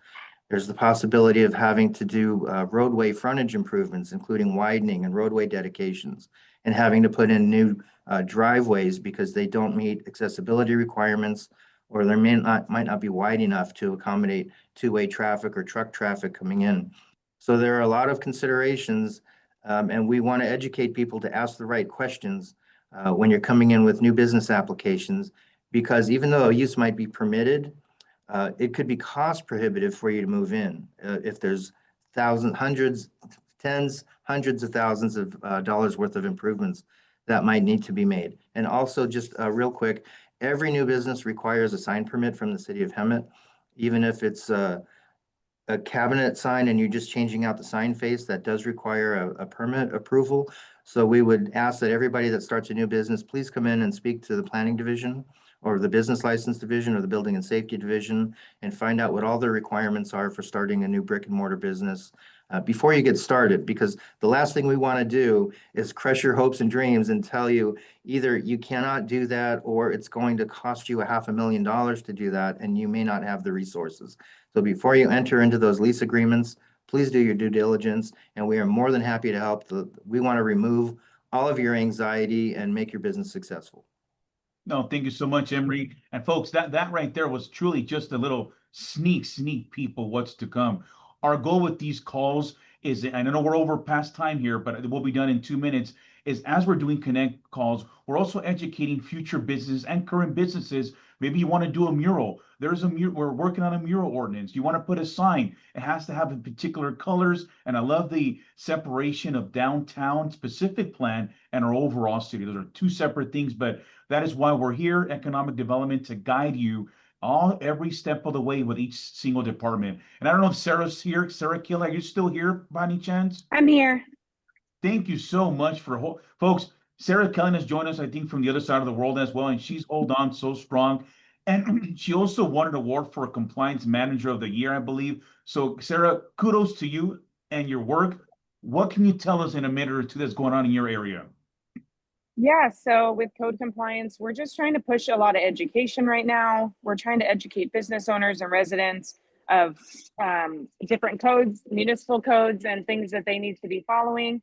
There's the possibility of having to do roadway frontage improvements, including widening and roadway dedications, and having to put in new driveways because they don't meet accessibility requirements, or they might not be wide enough to accommodate two-way traffic or truck traffic coming in. So there are a lot of considerations, and we want to educate people to ask the right questions when you're coming in with new business applications, because even though a use might be permitted, it could be cost prohibitive for you to move in if there's hundreds of thousands of dollars worth of improvements that might need to be made. And also, just real quick, every new business requires a sign permit from the city of Hemet, even if it's a cabinet sign and you're just changing out the sign face, that does require a permit approval. So we would ask that everybody that starts a new business, please come in and speak to the planning division or the business license division or the building and safety division and find out what all the requirements are for starting a new brick and mortar business before you get started. Because the last thing we want to do is crush your hopes and dreams and tell you either you cannot do that or it's going to cost you $500,000 to do that and you may not have the resources. So before you enter into those lease agreements, please do your due diligence, and we are more than happy to help. We want to remove all of your anxiety and make your business successful. No, thank you so much, Emery. And folks, that right there was truly just a little sneak peek of what's to come. Our goal with these calls is, and I know we're over past time here, but it will be done in 2 minutes, is as we're doing connect calls, we're also educating future businesses and current businesses. Maybe you want to do a mural. There's a mural. We're working on a mural ordinance. You want to put a sign. It has to have particular colors. And I love the separation of downtown specific plan and our overall city. Those are two separate things, but that is why we're here, economic development, to guide you every step of the way with each single department. And I don't know if Sarah's here. Sarah Kill, are you still here by any chance? I'm here. Thank you so much for folks. Sarah Kellen has joined us, I think, from the other side of the world as well, and she's hold on so strong. And she also won an award for Compliance Manager of the Year, I believe. So, Sarah, kudos to you and your work. What can you tell us in a minute or two that's going on in your area? Yeah, so with code compliance, we're just trying to push a lot of education right now. We're trying to educate business owners and residents of different codes, municipal codes, and things that they need to be following.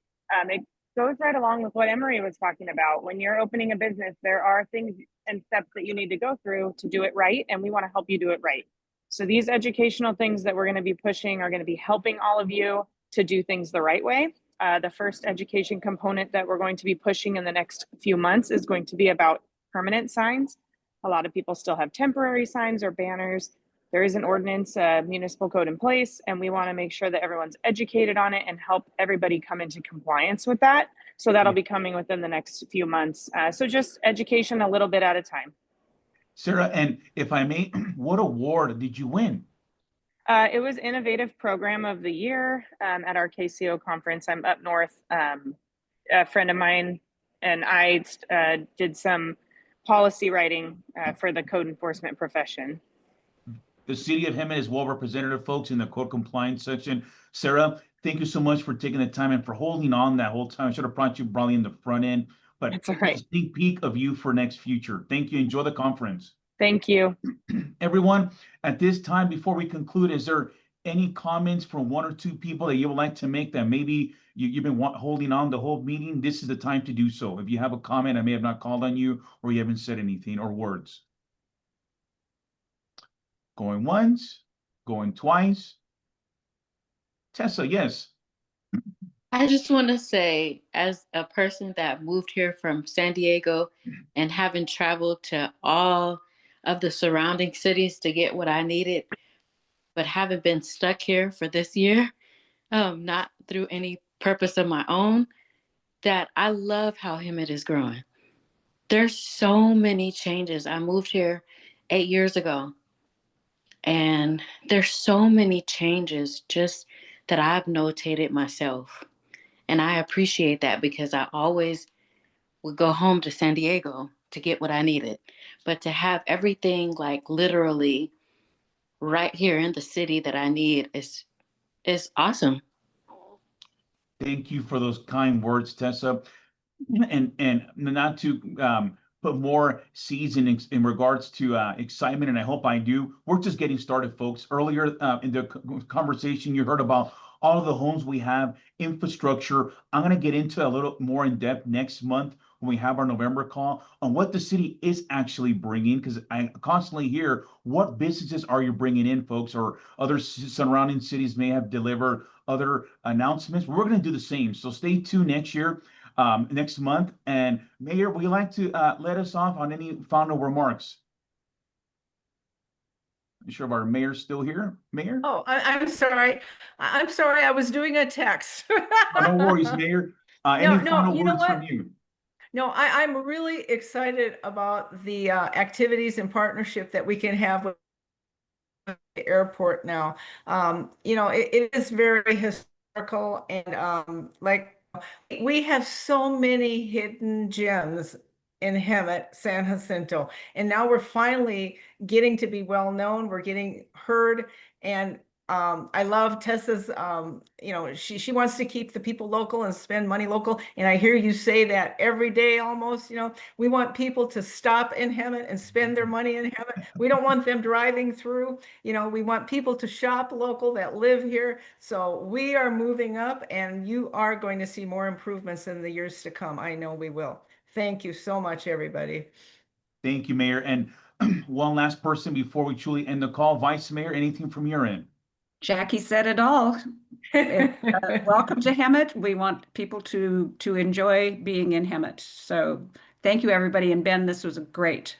It goes right along with what Emery was talking about. When you're opening a business, there are things and steps that you need to go through to do it right, and we want to help you do it right. So these educational things that we're going to be pushing are going to be helping all of you to do things the right way. The first education component that we're going to be pushing in the next few months is going to be about permanent signs. A lot of people still have temporary signs or banners. There is an ordinance, municipal code in place, and we want to make sure that everyone's educated on it and help everybody come into compliance with that. So that'll be coming within the next few months. So just education a little bit at a time. Sarah, and if I may, what award did you win? It was Innovative Program of the Year at our KCO conference. I'm up north. A friend of mine and I did some policy writing for the code enforcement profession. The city of Hemet is well represented, folks, in the code compliance section. Sarah, thank you so much for taking the time and for holding on that whole time. I should have brought you probably in the front end, but it's all right. A sneak peek of you for next future. Thank you. Enjoy the conference. Thank you. Everyone, at this time, before we conclude, is there any comments from one or two people that you would like to make that maybe you've been holding on the whole meeting? This is the time to do so. If you have a comment, I may have not called on you or you haven't said anything or words. Going once, going twice. Tessa, yes. I just want to say, as a person that moved here from San Diego and having traveled to all of the surrounding cities to get what I needed, but haven't been stuck here for this year, not through any purpose of my own, that I love how Hemet is growing. There's so many changes. I moved here 8 years ago, and there's so many changes just that I've notated myself. And I appreciate that because I always would go home to San Diego to get what I needed. But to have everything like literally right here in the city that I need is awesome. Thank you for those kind words, Tessa. And not to put more seeds in regards to excitement, and I hope I do. We're just getting started, folks. Earlier in the conversation, you heard about all of the homes we have, infrastructure. I'm going to get into a little more in depth next month when we have our November call on what the city is actually bringing, because I constantly hear, what businesses are you bringing in, folks, or other surrounding cities may have delivered other announcements. We're going to do the same. So stay tuned next year. Next month. And Mayor, would you like to let us off on any final remarks? I'm sure our mayor's still here. Mayor? Oh, I'm sorry. I'm sorry. I was doing a text. Oh, no worries, Mayor. Any No, final you know words from what? you? No, I'm really excited about the activities and partnership that we can have with the airport now. You know, it is very historical, and like we have so many hidden gems in Hemet, San Jacinto, and now we're finally getting to be well known. We're getting heard, and I love Tessa's. You know, she wants to keep the people local and spend money local, and I hear you say that every day almost. You know, we want people to stop in Hemet and spend their money in Hemet. We don't want them driving through. You know, we want people to shop local that live here. So we are moving up, and you are going to see more improvements in the years to come. I know we will. Thank you so much, everybody. Thank you, Mayor. And one last person before we truly end the call. Vice Mayor, anything from your end? Jackie said it all. Welcome to Hemet. We want people to enjoy being in Hemet. So thank you, everybody. And Ben, this was a great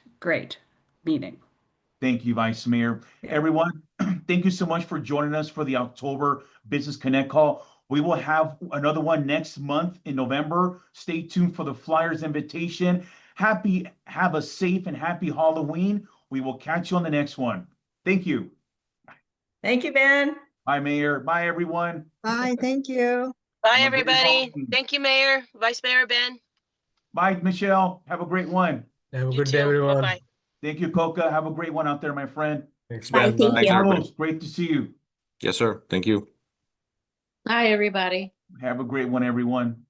meeting. Thank you, Vice Mayor. Everyone, thank you so much for joining us for the October Business Connect call. We will have another one next month in November. Stay tuned for the flyers invitation. Have a safe and happy Halloween. We will catch you on the next one. Thank you. Thank you, Ben. Bye, Mayor. Bye, everyone. Bye, thank you. Bye, Have a great everybody. Halloween. Thank you, Mayor, Vice Mayor Ben. Bye, Michelle. Have a great one. Have a You good day, too. everyone. Bye-bye. Thank you, Coca. Have a great one out there, my friend. Thanks, Bye, Ben. thank Bye. you. Carlos, great to see you. Yes, sir. Thank you. Hi, everybody. Have a great one, everyone.